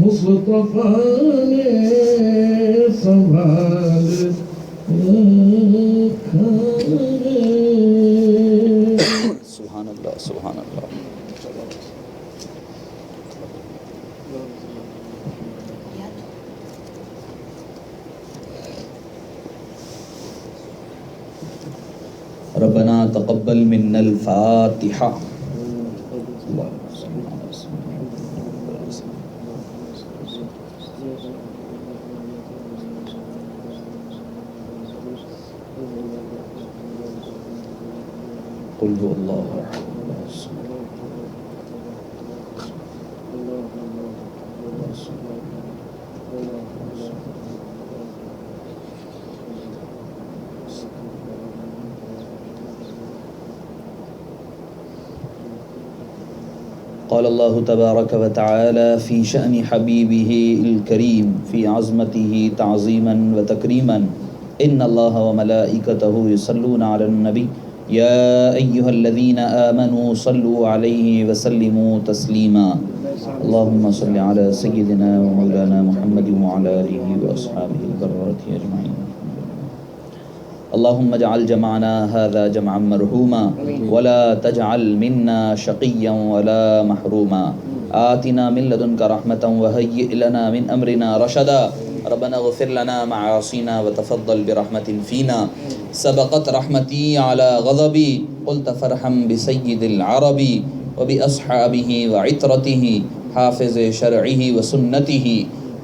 مصطفیٰ نے سنبھال رکھا ہے۔ سبحان اللہ سبحان اللہ۔ ربنا تقبل منا الفاتحہ۔ قل هو اللہ احد۔ قال الله تبارك وتعالى في شأن حبيبه الكريم في عظمته تعظيما وتكريما إن الله وملائكته يصلون على النبي يا أيها الذين آمنوا صلوا عليه وسلموا تسليما اللهم صل على سيدنا ومولانا محمد وعلى آله وأصحابه البررة أجمعين اللهم اجعل جمعنا هذا جمعا مرحوما ولا تجعل منا شقيا ولا محروما آتنا من لدنك رحمة وهيئ لنا من أمرنا رشدا ربنا اغفر لنا معاصينا وتفضل برحمة فينا سبقت رحمتي على غضبي قلت فرحم بسيد العرب وبأصحابه وعترته حافظ شرعه وسنته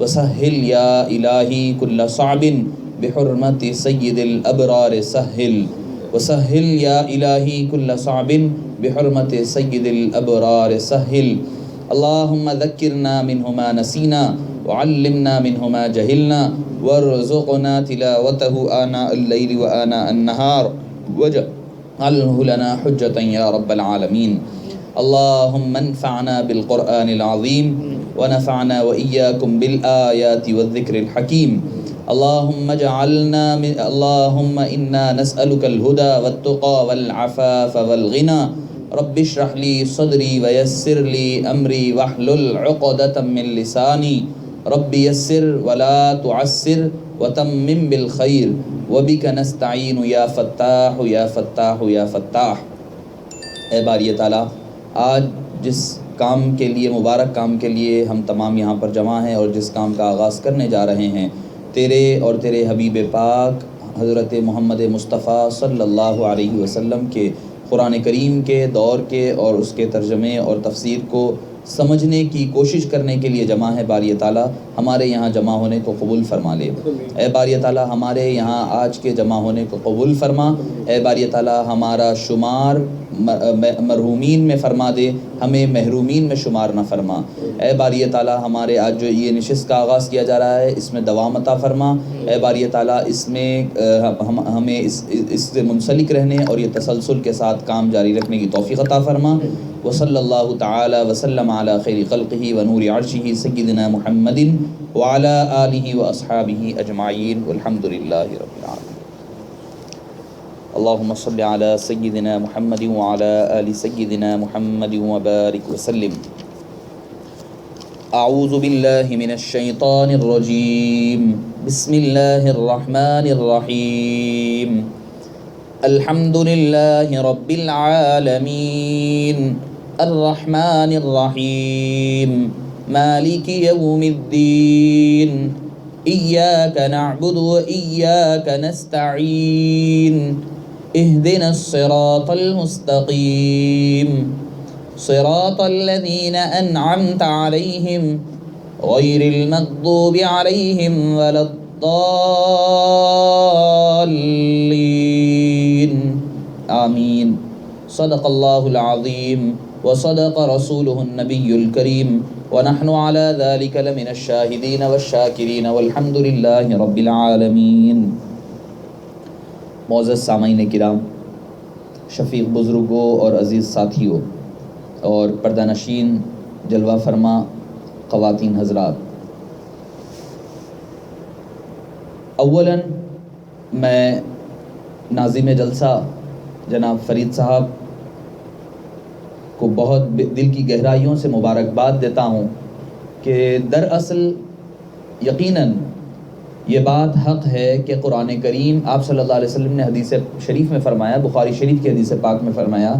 وسهل يا إلهي كل صعب بحرمة سيد الأبرار سهل وسهل يا إلهي كل صعب بحرمة سيد الأبرار سهل اللهم ذكرنا منه ما نسينا وعلمنا منه ما جهلنا وارزقنا تلاوته آناء الليل وآناء النهار واجعله لنا حجة يا رب العالمين اللهم انفعنا بالقرآن العظيم ونفعنا وإياكم بالآيات والذكر الحكيم اللهم اجعلنا اللهم إنا نسألك الهدى والتقى والعفاف والغنى رب اشرح لي صدري ويسر لي أمري واحلل عقدة من لساني رب يسر ولا تعسر وتمم بالخير وبك نستعين يا فتاح يا فتاح يا فتاح۔ اے باری تعالیٰ، آج جس کام کے لیے، مبارک کام کے لیے ہم تمام یہاں پر جمع ہیں اور جس کام کا آغاز کرنے جا رہے ہیں، تیرے اور تیرے حبیب پاک حضرت محمد مصطفیٰ صلی اللہ علیہ وسلم کے قرآن کریم کے دور کے اور اس کے ترجمے اور تفسیر کو سمجھنے کی کوشش کرنے کے لیے جمع ہے۔ باری تعالیٰ ہمارے یہاں جمع ہونے کو قبول فرما لے۔ اے باری تعالیٰ ہمارے یہاں آج کے جمع ہونے کو قبول فرما۔ اے باری تعالیٰ ہمارا شمار مرحومین میں فرما دے، ہمیں محرومین میں شمار نہ فرما۔ اے باری تعالیٰ ہمارے آج جو یہ نشست کا آغاز کیا جا رہا ہے اس میں دوام عطا فرما۔ اے باری تعالیٰ اس میں ہمیں اس سے منسلک رہنے اور یہ تسلسل کے ساتھ کام جاری رکھنے کی توفیق عطا فرما۔ وصلی اللہ تعالی وسلم علی خیر خلقہ ونور عرشہ سیدنا محمد وعلی آلہ واصحابہ اجمعین والحمد للہ رب العالمین۔ اللہم صل علی سیدنا محمد وعلی آل سیدنا محمد وبارک وسلم۔ اعوذ باللہ من الشیطان الرجیم بسم اللہ الرحمن الرحیم الحمد للہ رب العالمین الرحمن الرحیم مالک یوم الدین ایاک نعبد و ایاک نستعین اہدنا الصراط المستقیم صراط الذین انعمت علیہم غیر المغضوب علیہم ولا الضالین آمین۔ صدق اللہ العظیم وصدق رسولہ النبی الکریم ونحن على ذلك لمن الشاہدین والشاکرین والحمد للہ رب العالمین۔ معزز سامعین کرام، شفیق بزرگوں اور عزیز ساتھیوں اور پردہ نشین جلوہ فرما خواتین حضرات، اولاً میں ناظم جلسہ جناب فرید صاحب کو بہت دل کی گہرائیوں سے مبارکباد دیتا ہوں کہ دراصل یقیناً یہ بات حق ہے کہ قرآن کریم آپ صلی اللہ علیہ وسلم نے حدیث شریف میں فرمایا، بخاری شریف کی حدیث پاک میں فرمایا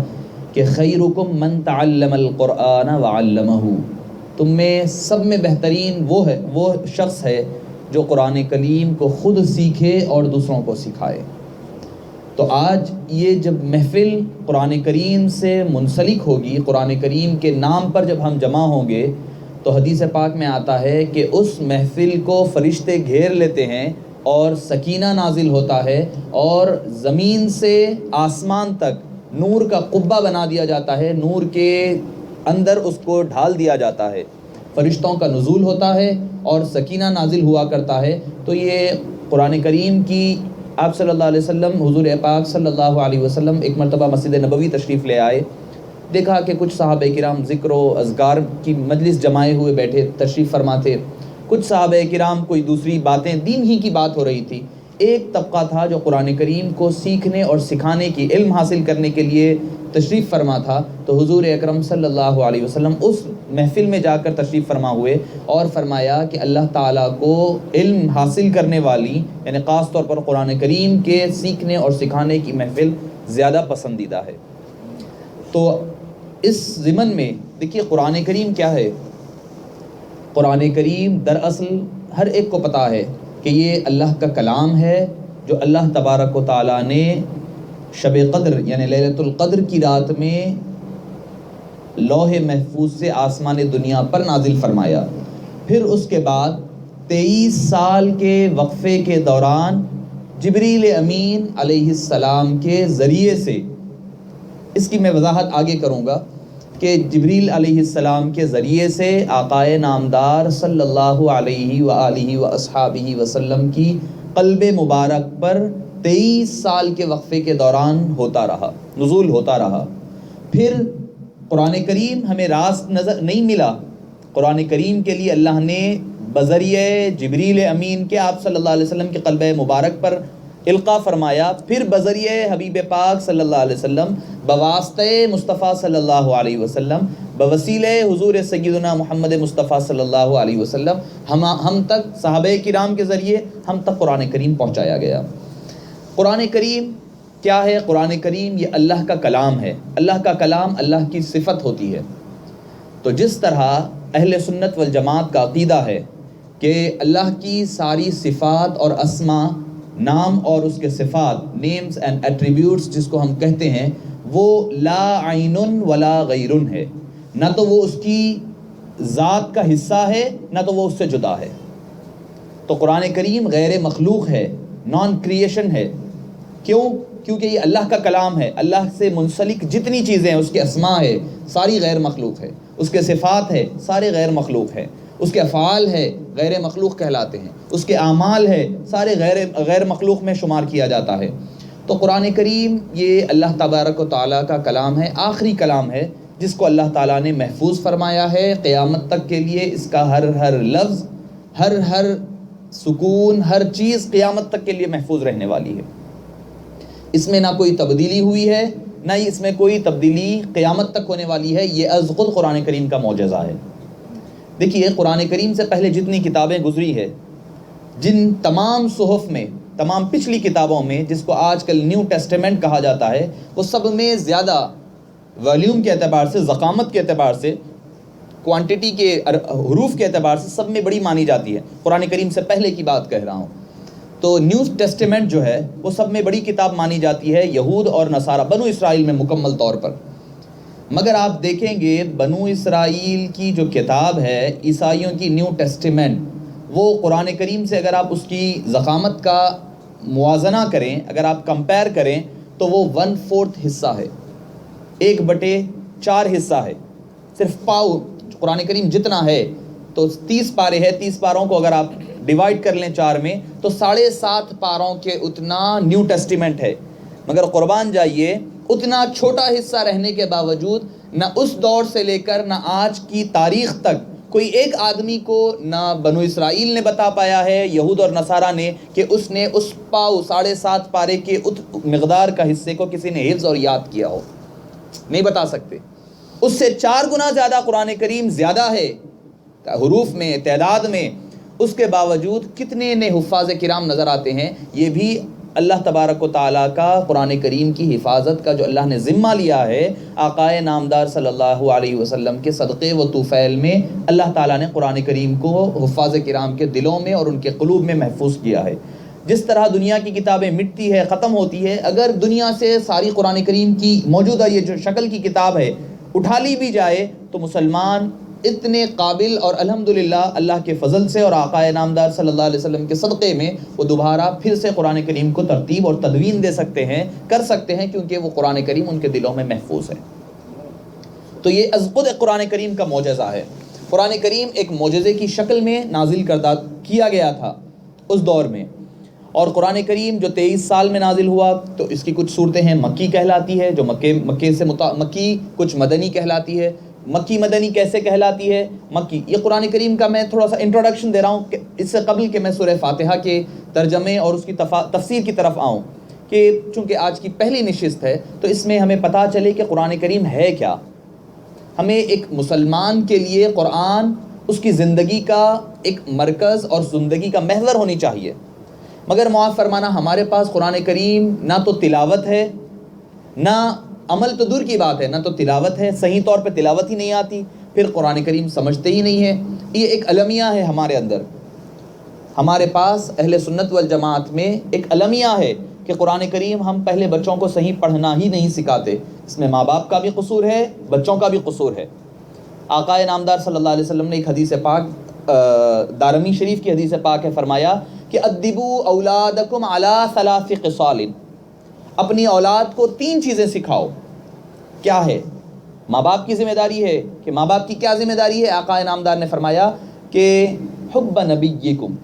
کہ خیرکم من تعلم القرآن وعلمہ، تم میں سب میں بہترین وہ شخص ہے جو قرآن کریم کو خود سیکھے اور دوسروں کو سکھائے۔ تو آج یہ جب محفل قرآن کریم سے منسلک ہوگی، قرآن کریم کے نام پر جب ہم جمع ہوں گے، تو حدیث پاک میں آتا ہے کہ اس محفل کو فرشتے گھیر لیتے ہیں اور سکینہ نازل ہوتا ہے اور زمین سے آسمان تک نور کا قبہ بنا دیا جاتا ہے، نور کے اندر اس کو ڈھال دیا جاتا ہے، فرشتوں کا نزول ہوتا ہے اور سکینہ نازل ہوا کرتا ہے۔ تو یہ قرآن کریم کی آپ صلی اللہ علیہ وسلم، حضور پاک صلی اللہ علیہ وسلم ایک مرتبہ مسجد نبوی تشریف لے آئے، دیکھا کہ کچھ صحابہ کرام ذکر و اذکار کی مجلس جمائے ہوئے بیٹھے تشریف فرما تھے، کچھ صحابہ کرام کوئی دوسری باتیں، دین ہی کی بات ہو رہی تھی، ایک طبقہ تھا جو قرآن کریم کو سیکھنے اور سکھانے کی، علم حاصل کرنے کے لیے تشریف فرما تھا۔ تو حضور اکرم صلی اللہ علیہ وسلم اس محفل میں جا کر تشریف فرما ہوئے اور فرمایا کہ اللہ تعالیٰ کو علم حاصل کرنے والی، یعنی خاص طور پر قرآن کریم کے سیکھنے اور سکھانے کی محفل زیادہ پسندیدہ ہے۔ تو اس ضمن میں دیکھیے قرآن کریم کیا ہے۔ قرآن کریم دراصل ہر ایک کو پتہ ہے کہ یہ اللہ کا کلام ہے جو اللہ تبارک و تعالیٰ نے شب قدر یعنی لیلۃ القدر کی رات میں لوح محفوظ سے آسمان دنیا پر نازل فرمایا، پھر اس کے بعد 23 سال کے وقفے کے دوران جبریل امین علیہ السلام کے ذریعے سے، اس کی میں وضاحت آگے کروں گا کہ جبریل علیہ السلام کے ذریعے سے آقائے نامدار صلی اللہ علیہ وآلہ واصحابہ وسلم کی قلب مبارک پر 23 سال کے وقفے کے دوران ہوتا رہا، نزول ہوتا رہا۔ پھر قرآن کریم ہمیں راست نظر نہیں ملا، قرآن کریم کے لیے اللہ نے بذریعہ جبریل امین کے آپ صلی اللہ علیہ وسلم کے قلب مبارک پر القاء فرمایا، پھر بذریعہ حبیب پاک صلی اللہ علیہ وسلم، بواسطہ مصطفیٰ صلی اللہ علیہ وسلم، بوسیلہ حضور سیدنا محمد مصطفیٰ صلی اللہ علیہ وسلم ہم تک صحابہ کرام کے ذریعے ہم تک قرآن کریم پہنچایا گیا۔ قرآن کریم کیا ہے؟ قرآن کریم یہ اللہ کا کلام ہے۔ اللہ کا کلام اللہ کی صفت ہوتی ہے۔ تو جس طرح اہل سنت والجماعت کا عقیدہ ہے کہ اللہ کی ساری صفات اور اسما، نام اور اس کے صفات، نیمز اینڈ ایٹریبیوٹس جس کو ہم کہتے ہیں، وہ لا عین ولا غیر ہے، نہ تو وہ اس کی ذات کا حصہ ہے نہ تو وہ اس سے جدا ہے۔ تو قرآن کریم غیر مخلوق ہے، نان کریشن ہے۔ کیوں؟ کیونکہ یہ اللہ کا کلام ہے۔ اللہ سے منسلک جتنی چیزیں ہیں، اس کے اسماء ہے ساری غیر مخلوق ہے، اس کے صفات ہے سارے غیر مخلوق ہے، اس کے افعال ہے غیر مخلوق کہلاتے ہیں، اس کے اعمال ہے سارے غیر مخلوق میں شمار کیا جاتا ہے۔ تو قرآن کریم یہ اللہ تبارک و تعالیٰ کا کلام ہے، آخری کلام ہے جس کو اللہ تعالیٰ نے محفوظ فرمایا ہے قیامت تک کے لیے۔ اس کا ہر لفظ، ہر سکون، ہر چیز قیامت تک کے لیے محفوظ رہنے والی ہے۔ اس میں نہ کوئی تبدیلی ہوئی ہے، نہ ہی اس میں کوئی تبدیلی قیامت تک ہونے والی ہے۔ یہ از خود قرآن کریم کا معجزہ ہے۔ دیکھیے قرآن کریم سے پہلے جتنی کتابیں گزری ہے، جن تمام صحف میں، تمام پچھلی کتابوں میں، جس کو آج کل نیو ٹیسٹیمنٹ کہا جاتا ہے، وہ سب میں زیادہ والیوم کے اعتبار سے، ضخامت کے اعتبار سے، کوانٹٹی کے حروف کے اعتبار سے سب میں بڑی مانی جاتی ہے۔ قرآن کریم سے پہلے کی بات کہہ رہا ہوں۔ تو نیو ٹیسٹیمنٹ جو ہے وہ سب میں بڑی کتاب مانی جاتی ہے یہود اور نصارہ، بنو اسرائیل میں مکمل طور پر۔ مگر آپ دیکھیں گے بنو اسرائیل کی جو کتاب ہے، عیسائیوں کی نیو ٹیسٹیمنٹ، وہ قرآن کریم سے اگر آپ اس کی ضخامت کا موازنہ کریں، اگر آپ کمپیئر کریں، تو وہ 1/4 حصہ ہے، 1/4 حصہ ہے۔ صرف پاؤ قرآن کریم جتنا ہے، تو 30 پارے ہے، 30 پاروں کو اگر آپ ڈیوائڈ کر لیں 4 میں، تو 7.5 پاروں کے اتنا نیو ٹیسٹیمنٹ ہے۔ مگر قربان جائیے، اتنا چھوٹا حصہ رہنے کے باوجود نہ اس دور سے لے کر نہ آج کی تاریخ تک کوئی ایک آدمی کو نہ بنو اسرائیل نے بتا پایا ہے، یہود اور نصارہ نے، کہ اس نے اس پاؤ 7.5 پارے کے مقدار کا حصے کو کسی نے حفظ اور یاد کیا ہو، نہیں بتا سکتے۔ اس سے 4 گنا زیادہ قرآن کریم زیادہ ہے حروف میں، تعداد میں، اس کے باوجود کتنے نے حفاظ کرام نظر آتے ہیں. یہ بھی اللہ تبارک و تعالیٰ کا قرآن کریم کی حفاظت کا جو اللہ نے ذمہ لیا ہے، آقائے نامدار صلی اللہ علیہ وسلم کے صدقے و طفیل میں اللہ تعالیٰ نے قرآن کریم کو حفاظ کرام کے دلوں میں اور ان کے قلوب میں محفوظ کیا ہے. جس طرح دنیا کی کتابیں مٹتی ہے، ختم ہوتی ہے، اگر دنیا سے ساری قرآن کریم کی موجودہ یہ جو شکل کی کتاب ہے اٹھا لی بھی جائے تو مسلمان اتنے قابل اور الحمدللہ اللہ کے فضل سے اور آقائے نامدار صلی اللہ علیہ وسلم کے صدقے میں وہ دوبارہ پھر سے قرآن کریم کو ترتیب اور تدوین دے سکتے ہیں، کر سکتے ہیں، کیونکہ وہ قرآن کریم ان کے دلوں میں محفوظ ہے. تو یہ از خود قرآن کریم کا معجزہ ہے. قرآن کریم ایک معجزے کی شکل میں نازل کردہ کیا گیا تھا اس دور میں. اور قرآن کریم جو 23 سال میں نازل ہوا تو اس کی کچھ صورتیں ہیں مکی کہلاتی ہے، جو مکے سے مکی، کچھ مدنی کہلاتی ہے. مکی مدنی کیسے کہلاتی ہے؟ مکی یہ قرآن کریم کا میں تھوڑا سا انٹروڈکشن دے رہا ہوں کہ اس سے قبل کہ میں سورہ فاتحہ کے ترجمے اور اس کی تفسیر کی طرف آؤں، کہ چونکہ آج کی پہلی نشست ہے تو اس میں ہمیں پتہ چلے کہ قرآن کریم ہے کیا. ہمیں ایک مسلمان کے لیے قرآن اس کی زندگی کا ایک مرکز اور زندگی کا محور ہونی چاہیے. مگر معاف فرمانا ہمارے پاس قرآن کریم نہ تو تلاوت ہے، نہ عمل تو دور کی بات ہے، نہ تو تلاوت ہے، صحیح طور پہ تلاوت ہی نہیں آتی، پھر قرآن کریم سمجھتے ہی نہیں ہیں. یہ ایک المیہ ہے ہمارے اندر. ہمارے پاس اہل سنت والجماعت میں ایک المیہ ہے کہ قرآن کریم ہم پہلے بچوں کو صحیح پڑھنا ہی نہیں سکھاتے. اس میں ماں باپ کا بھی قصور ہے، بچوں کا بھی قصور ہے. آقائے نامدار صلی اللہ علیہ وسلم نے ایک حدیث پاک دارمی شریف کی حدیث پاک ہے فرمایا کہ ادبوا اولادکم علی 3 خصال، اپنی اولاد کو 3 چیزیں سکھاؤ. کیا ہے؟ ماں باپ کی ذمہ داری ہے. کہ ماں باپ کی کیا ذمہ داری ہے؟ آقا نامدار نے فرمایا کہ حب نبیکم،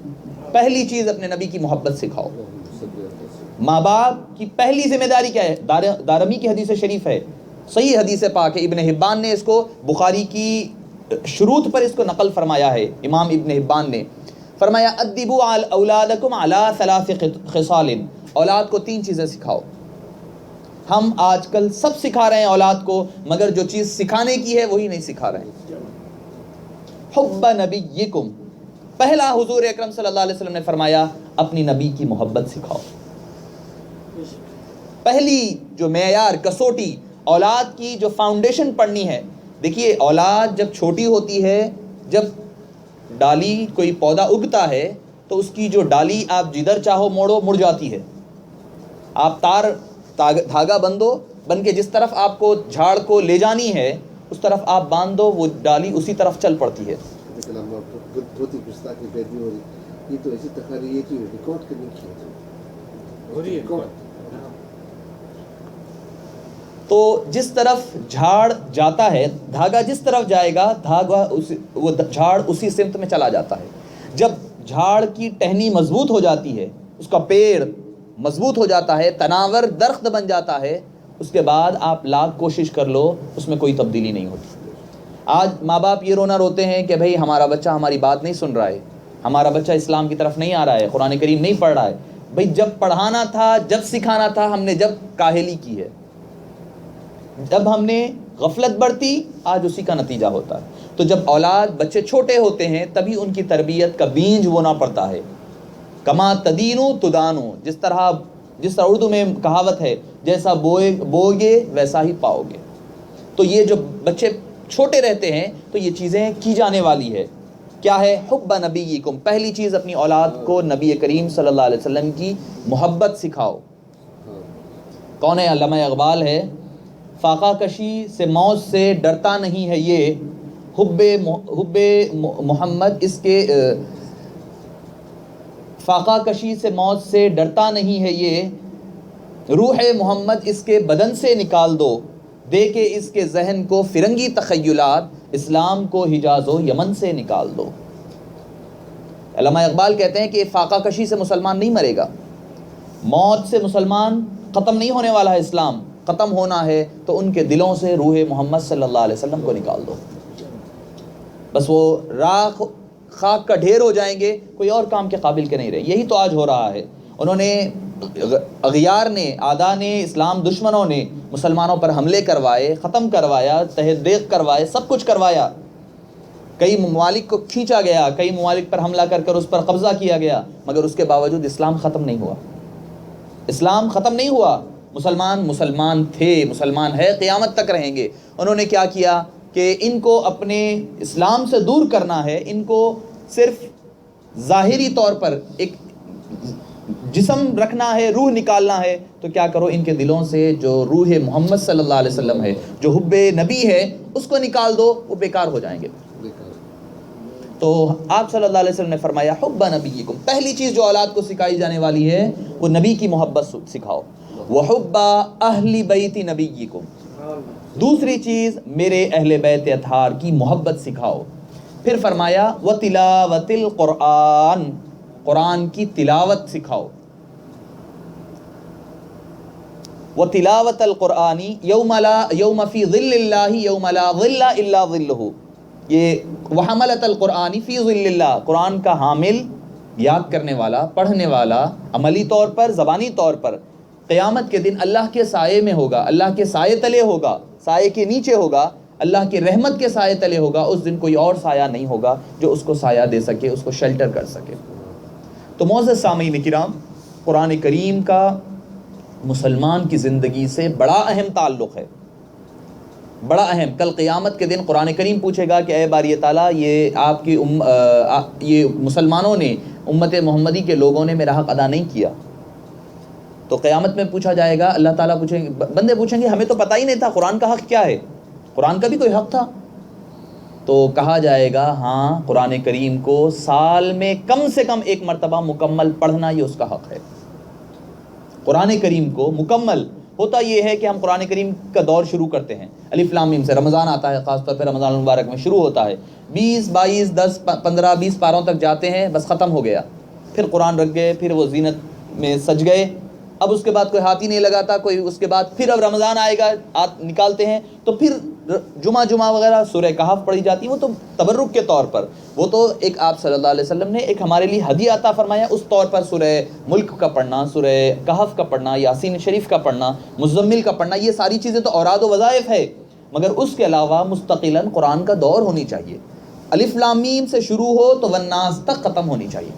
پہلی چیز اپنے نبی کی محبت سکھاؤ. ماں باپ کی پہلی ذمہ داری کیا ہے؟ دارمی کی حدیث شریف ہے، صحیح حدیث پاک ہے. ابن حبان نے اس کو بخاری کی شروط پر اس کو نقل فرمایا ہے. امام ابن حبان نے فرمایا ادبوا اولادکم علی 3 خصال، اولاد کو 3 چیزیں سکھاؤ. ہم آج کل سب سکھا رہے ہیں اولاد کو، مگر جو چیز سکھانے کی ہے وہی نہیں سکھا رہے ہیں. حب نبیکم، پہلا حضور اکرم صلی اللہ علیہ وسلم نے فرمایا اپنی نبی کی محبت سکھاؤ. پہلی جو معیار کسوٹی اولاد کی جو فاؤنڈیشن پڑھنی ہے. دیکھیے اولاد جب چھوٹی ہوتی ہے، جب ڈالی کوئی پودا اگتا ہے تو اس کی جو ڈالی آپ جدھر چاہو موڑو مڑ جاتی ہے. آپ دھاگا بن کے جس طرف آپ کو جھاڑ کو لے جانی ہے اس طرف آپ باندھ دو، وہ ڈالی اسی طرف چل پڑتی ہے. تو جس طرف جھاڑ جاتا ہے، دھاگا جس طرف جائے گا وہ جھاڑ اسی سمت میں چلا جاتا ہے. جب جھاڑ کی ٹہنی مضبوط ہو جاتی ہے، اس کا پیڑ مضبوط ہو جاتا ہے، تناور درخت بن جاتا ہے، اس کے بعد آپ لاکھ کوشش کر لو اس میں کوئی تبدیلی نہیں ہوتی. آج ماں باپ یہ رونا روتے ہیں کہ بھئی ہمارا بچہ ہماری بات نہیں سن رہا ہے، ہمارا بچہ اسلام کی طرف نہیں آ رہا ہے، قرآن کریم نہیں پڑھ رہا ہے. بھئی جب پڑھانا تھا، جب سکھانا تھا، ہم نے جب کاہلی کی ہے، جب ہم نے غفلت برتی، آج اسی کا نتیجہ ہوتا ہے. تو جب بچے چھوٹے ہوتے ہیں تبھی ان کی تربیت کا بیج بونا پڑتا ہے. کما تدینو تدانو، جس طرح اردو میں کہاوت ہے، جیسا بوگے ویسا ہی پاؤ گے. تو یہ جو بچے چھوٹے رہتے ہیں تو یہ چیزیں کی جانے والی ہے. کیا ہے؟ حب نبیکم، پہلی چیز اپنی اولاد کو نبی کریم صلی اللہ علیہ وسلم کی محبت سکھاؤ. کون ہے؟ علامہ اقبال ہے. فاقہ کشی سے موت سے ڈرتا نہیں ہے یہ، حب محمد اس کے فاقہ کشی سے موت سے ڈرتا نہیں ہے یہ، روح محمد اس کے بدن سے نکال دو، دے کے اس کے ذہن کو فرنگی تخیلات، اسلام کو حجاز و یمن سے نکال دو. علامہ اقبال کہتے ہیں کہ فاقہ کشی سے مسلمان نہیں مرے گا، موت سے مسلمان ختم نہیں ہونے والا ہے. اسلام ختم ہونا ہے تو ان کے دلوں سے روح محمد صلی اللہ علیہ وسلم کو نکال دو. بس وہ راکھ خاک کا ڈھیر ہو جائیں گے، کوئی اور کام کے قابل کے نہیں رہے. یہی تو آج ہو رہا ہے. انہوں نے اغیار نے، اعداء نے، اسلام دشمنوں نے مسلمانوں پر حملے کروائے، ختم کروایا، تحریک کروائے، سب کچھ کروایا، کئی ممالک کو کھینچا گیا، کئی ممالک پر حملہ کر کر اس پر قبضہ کیا گیا، مگر اس کے باوجود اسلام ختم نہیں ہوا، اسلام ختم نہیں ہوا۔ مسلمان تھے، مسلمان ہے، قیامت تک رہیں گے۔ انہوں نے کیا کیا کہ ان کو اپنے اسلام سے دور کرنا ہے، ان کو صرف ظاہری طور پر ایک جسم رکھنا ہے، روح نکالنا ہے، تو کیا کرو، ان کے دلوں سے جو روح محمد صلی اللہ علیہ وسلم ہے، جو حب نبی ہے، اس کو نکال دو، وہ بیکار ہو جائیں گے۔ تو آپ صلی اللہ علیہ وسلم نے فرمایا حب نبیکم، پہلی چیز جو اولاد کو سکھائی جانے والی ہے وہ نبی کی محبت سکھاؤ، وحب اہل بیت نبیکم، دوسری چیز میرے اہل بیت اطہار کی محبت سکھاؤ۔ پھر فرمایا وتلاوت القرآن، قرآن کی تلاوت سکھاؤ، وتلاوت القرآن یوم فی ظل اللہ یوم لا ظل الا ظلہ، یہ وحملت القرآن فی ظل اللہ، قرآن کا حامل، یاد کرنے والا، پڑھنے والا، عملی طور پر، زبانی طور پر قیامت کے دن اللہ کے سائے میں ہوگا، اللہ کے سائے تلے ہوگا، سائے کے نیچے ہوگا، اللہ کی رحمت کے سائے تلے ہوگا۔ اس دن کوئی اور سایہ نہیں ہوگا جو اس کو سایہ دے سکے، اس کو شیلٹر کر سکے۔ تو معزز سامعین کرام، قرآن کریم کا مسلمان کی زندگی سے بڑا اہم تعلق ہے، بڑا اہم۔ کل قیامت کے دن قرآن کریم پوچھے گا کہ اے باری تعالیٰ، یہ آپ کی یہ مسلمانوں نے، امت محمدی کے لوگوں نے میرا حق ادا نہیں کیا۔ تو قیامت میں پوچھا جائے گا، اللہ تعالیٰ پوچھیں گے، بندے پوچھیں گے ہمیں تو پتہ ہی نہیں تھا قرآن کا حق کیا ہے، قرآن کا بھی کوئی حق تھا؟ تو کہا جائے گا ہاں، قرآن کریم کو سال میں کم سے کم ایک مرتبہ مکمل پڑھنا یہ اس کا حق ہے۔ قرآن کریم کو مکمل، ہوتا یہ ہے کہ ہم قرآن کریم کا دور شروع کرتے ہیں، الف لام میم سے، رمضان آتا ہے، خاص طور پہ رمضان المبارک میں شروع ہوتا ہے، 20 22 10 15 20 پاروں تک جاتے ہیں، بس ختم ہو گیا، پھر قرآن رکھ گئے، پھر وہ زینت میں سج گئے، اب اس کے بعد کوئی ہاتھ ہی نہیں لگاتا کوئی، اس کے بعد پھر اب رمضان آئے گا، نکالتے ہیں، تو پھر جمعہ وغیرہ سورہ کہف پڑھی جاتی ہے، وہ تو تبرک کے طور پر، وہ تو ایک آپ صلی اللہ علیہ وسلم نے ایک ہمارے لیے ہدیہ عطا فرمایا، اس طور پر سورہ ملک کا پڑھنا، سورہ کہف کا پڑھنا، یاسین شریف کا پڑھنا، مزمل کا پڑھنا، یہ ساری چیزیں تو اوراد و وظائف ہے، مگر اس کے علاوہ مستقلاً قرآن کا دور ہونی چاہیے، الف لام میم سے شروع ہو تو والناس تک ختم ہونی چاہیے،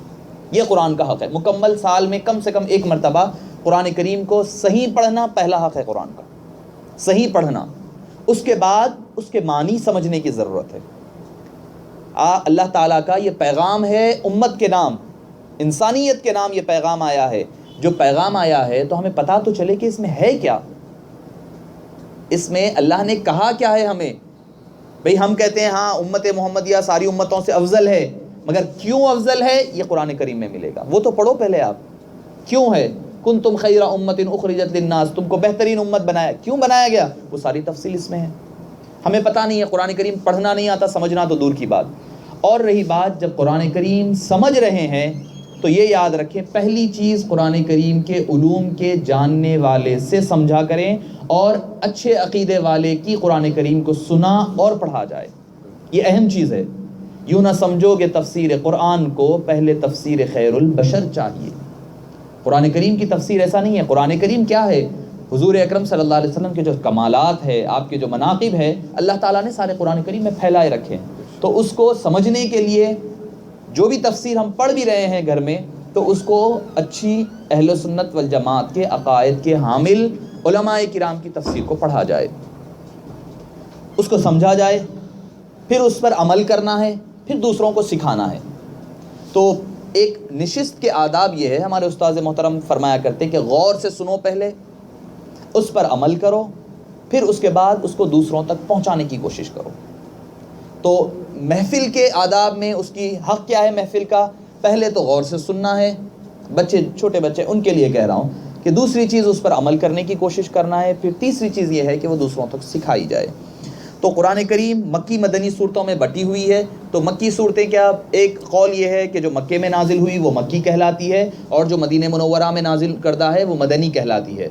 یہ قرآن کا حق ہے۔ مکمل سال میں کم سے کم ایک مرتبہ قرآن کریم کو صحیح پڑھنا پہلا حق ہے قرآن کا، صحیح پڑھنا۔ اس کے بعد اس کے معنی سمجھنے کی ضرورت ہے۔ اللہ تعالیٰ کا یہ پیغام ہے، امت کے نام، انسانیت کے نام یہ پیغام آیا ہے، جو پیغام آیا ہے تو ہمیں پتہ تو چلے کہ اس میں ہے کیا، اس میں اللہ نے کہا کیا ہے ہمیں۔ بھئی ہم کہتے ہیں ہاں امت محمدیہ ساری امتوں سے افضل ہے، مگر کیوں افضل ہے یہ قرآن کریم میں ملے گا، وہ تو پڑھو پہلے آپ، کیوں ہے؟ کنتم خیر امت اخرجت للناس، تم کو بہترین امت بنایا، کیوں بنایا گیا، وہ ساری تفصیل اس میں ہے۔ ہمیں پتہ نہیں ہے، قرآن کریم پڑھنا نہیں آتا، سمجھنا تو دور کی بات۔ اور رہی بات جب قرآن کریم سمجھ رہے ہیں تو یہ یاد رکھیں، پہلی چیز قرآن کریم کے علوم کے جاننے والے سے سمجھا کریں، اور اچھے عقیدے والے کی قرآن کریم کو سنا اور پڑھا جائے، یہ اہم چیز ہے۔ یوں نہ سمجھو کہ تفسیر قرآن کو پہلے تفسیر خیر البشر چاہیے، قرآن کریم کی تفسیر ایسا نہیں ہے۔ قرآن کریم کیا ہے؟ حضور اکرم صلی اللہ علیہ وسلم کے جو کمالات ہے، آپ کے جو مناقب ہے، اللہ تعالیٰ نے سارے قرآن کریم میں پھیلائے رکھے ہیں، تو اس کو سمجھنے کے لیے جو بھی تفسیر ہم پڑھ بھی رہے ہیں گھر میں، تو اس کو اچھی اہل سنت والجماعت کے عقائد کے حامل علماء کرام کی تفسیر کو پڑھا جائے، اس کو سمجھا جائے، پھر اس پر عمل کرنا ہے، پھر دوسروں کو سکھانا ہے۔ تو ایک نشست کے آداب یہ ہے، ہمارے استاذ محترم فرمایا کرتے کہ غور سے سنو، پہلے اس پر عمل کرو، پھر اس کے بعد اس کو دوسروں تک پہنچانے کی کوشش کرو۔ تو محفل کے آداب میں اس کی حق کیا ہے محفل کا؟ پہلے تو غور سے سننا ہے، بچے، چھوٹے بچے، ان کے لیے کہہ رہا ہوں کہ دوسری چیز اس پر عمل کرنے کی کوشش کرنا ہے، پھر تیسری چیز یہ ہے کہ وہ دوسروں تک سکھائی جائے۔ تو قرآن کریم مکی مدنی صورتوں میں بٹی ہوئی ہے، تو مکی صورتیں کیا؟ ایک قول یہ ہے کہ جو مکے میں نازل ہوئی وہ مکی کہلاتی ہے، اور جو مدینہ منورہ میں نازل کردہ ہے وہ مدنی کہلاتی ہے۔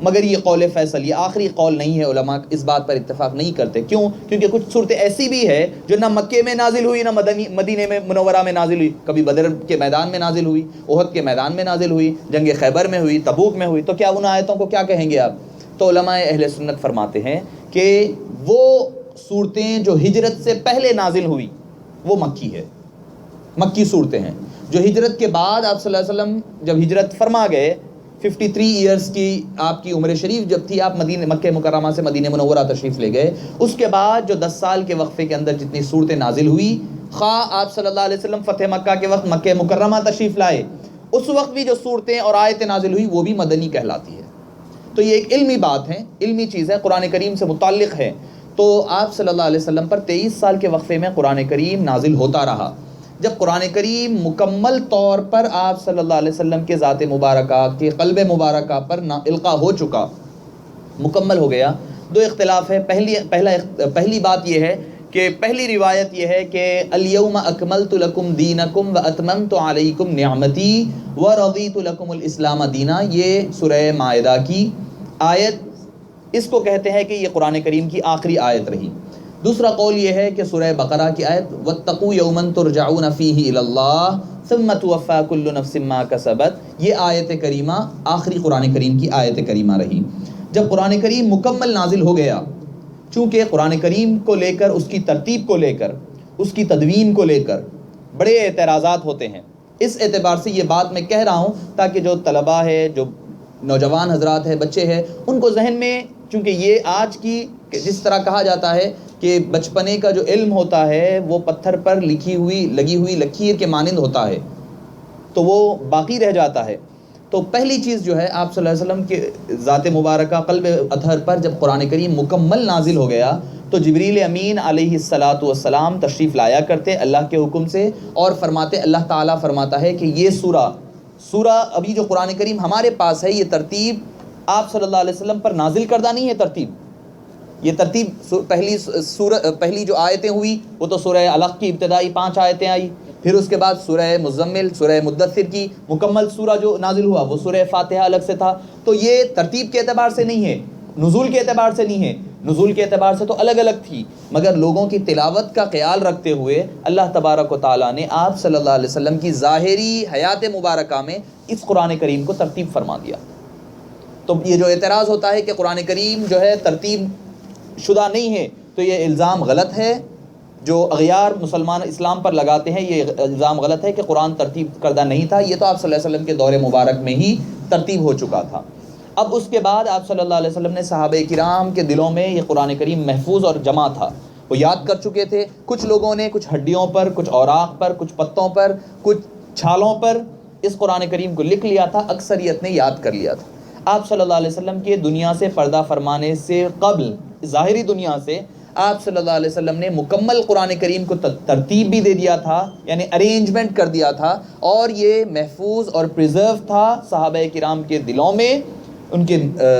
مگر یہ قول فیصل، یہ آخری قول نہیں ہے، علماء اس بات پر اتفاق نہیں کرتے. کیوں؟ کیونکہ کچھ صورتیں ایسی بھی ہے جو نہ مکے میں نازل ہوئی نہ مدینے میں منورہ میں نازل ہوئی. کبھی بدر کے میدان میں نازل ہوئی، احد کے میدان میں نازل ہوئی، جنگ خیبر میں ہوئی، تبوک میں ہوئی. تو کیا ان آیتوں کو کیا کہیں گے آپ؟ تو علماء اہل سنت فرماتے ہیں کہ وہ صورتیں جو ہجرت سے پہلے نازل ہوئی وہ مکی ہے، مکی صورتیں ہیں. جو ہجرت کے بعد آپ صلی اللہ علیہ وسلم جب ہجرت فرما گئے، 53 ایئرس کی آپ کی عمر شریف جب تھی، آپ مکہ مکرمہ سے مدینہ منورہ تشریف لے گئے. اس کے بعد جو 10 سال کے وقفے کے اندر جتنی صورتیں نازل ہوئی، خواہ آپ صلی اللہ علیہ وسلم فتح مکہ کے وقت مکہ مکرمہ تشریف لائے، اس وقت بھی جو صورتیں اور آیتیں نازل ہوئی وہ بھی مدنی کہلاتی ہے. تو یہ ایک علمی بات ہے، علمی چیز ہے، قرآن کریم سے متعلق ہے. تو آپ صلی اللہ علیہ وسلم پر 23 سال کے وقفے میں قرآن کریم نازل ہوتا رہا. جب قرآن کریم مکمل طور پر آپ صلی اللہ علیہ وسلم کے ذات مبارکہ کے قلب مبارکہ پر القا ہو چکا، مکمل ہو گیا، دو اختلاف ہے. پہلی بات یہ ہے کہ پہلی روایت یہ ہے کہ الیوم اکملت لکم دینکم واتممت علیکم نعمتی ورضیت لکم الاسلام دینا. یہ سورہ مائدہ کی آیت، اس کو کہتے ہیں کہ یہ قرآن کریم کی آخری آیت رہی. دوسرا قول یہ ہے کہ سورہ بقرہ کی آیت واتقوا یوما ترجعون فیہ الی اللہ ثم توفی کل نفس ما کسبت، یہ آیت کریمہ آخری قرآن کریم کی آیت کریمہ رہی. جب قرآن کریم مکمل نازل ہو گیا، چونکہ قرآن کریم کو لے کر، اس کی ترتیب کو لے کر، اس کی تدوین کو لے کر بڑے اعتراضات ہوتے ہیں. اس اعتبار سے یہ بات میں کہہ رہا ہوں تاکہ جو طلباء ہے، جو نوجوان حضرات ہیں، بچے ہیں، ان کو ذہن میں، چونکہ یہ آج کی جس طرح کہا جاتا ہے کہ بچپنے کا جو علم ہوتا ہے وہ پتھر پر لگی ہوئی لکیر کے مانند ہوتا ہے، تو وہ باقی رہ جاتا ہے. تو پہلی چیز جو ہے، آپ صلی اللہ علیہ وسلم کے ذات مبارکہ قلب اطہر پر جب قرآن کریم مکمل نازل ہو گیا تو جبریل امین علیہ الصلاۃ والسلام تشریف لایا کرتے اللہ کے حکم سے، اور فرماتے، اللہ تعالیٰ فرماتا ہے کہ یہ سورہ ابھی جو قرآن کریم ہمارے پاس ہے، یہ ترتیب آپ صلی اللہ علیہ وسلم پر نازل کردہ نہیں ہے. یہ ترتیب پہلی جو آیتیں ہوئی وہ تو سورہ علق کی ابتدائی 5 آیتیں آئی، پھر اس کے بعد سورہ مزمل، سورہ مدثر کی مکمل سورہ جو نازل ہوا وہ سورہ فاتحہ الگ سے تھا. تو یہ ترتیب کے اعتبار سے نہیں ہے، نزول کے اعتبار سے نہیں ہے. نزول کے اعتبار سے تو الگ الگ تھی، مگر لوگوں کی تلاوت کا خیال رکھتے ہوئے اللہ تبارک و تعالیٰ نے آپ صلی اللہ علیہ وسلم کی ظاہری حیات مبارکہ میں اس قرآن کریم کو ترتیب فرما دیا. تو یہ جو اعتراض ہوتا ہے کہ قرآن کریم جو ہے ترتیب شدہ نہیں ہے، تو یہ الزام غلط ہے. جو اغیار مسلمان اسلام پر لگاتے ہیں، یہ الزام غلط ہے کہ قرآن ترتیب کردہ نہیں تھا. یہ تو آپ صلی اللہ علیہ وسلم کے دور مبارک میں ہی ترتیب ہو چکا تھا. اب اس کے بعد آپ صلی اللہ علیہ وسلم نے صحابہ کرام کے دلوں میں یہ قرآن کریم محفوظ اور جمع تھا، وہ یاد کر چکے تھے. کچھ لوگوں نے کچھ ہڈیوں پر، کچھ اوراق پر، کچھ پتوں پر، کچھ چھالوں پر اس قرآن کریم کو لکھ لیا تھا، اکثریت نے یاد کر لیا تھا. آپ صلی اللہ علیہ وسلم کے دنیا سے پردہ فرمانے سے قبل، ظاہری دنیا سے آپ صلی اللہ علیہ وسلم نے مکمل قرآن کریم کو ترتیب بھی دے دیا تھا، یعنی ارینجمنٹ کر دیا تھا، اور یہ محفوظ اور پریزرو تھا صحابہ کرام کے دلوں میں، ان کے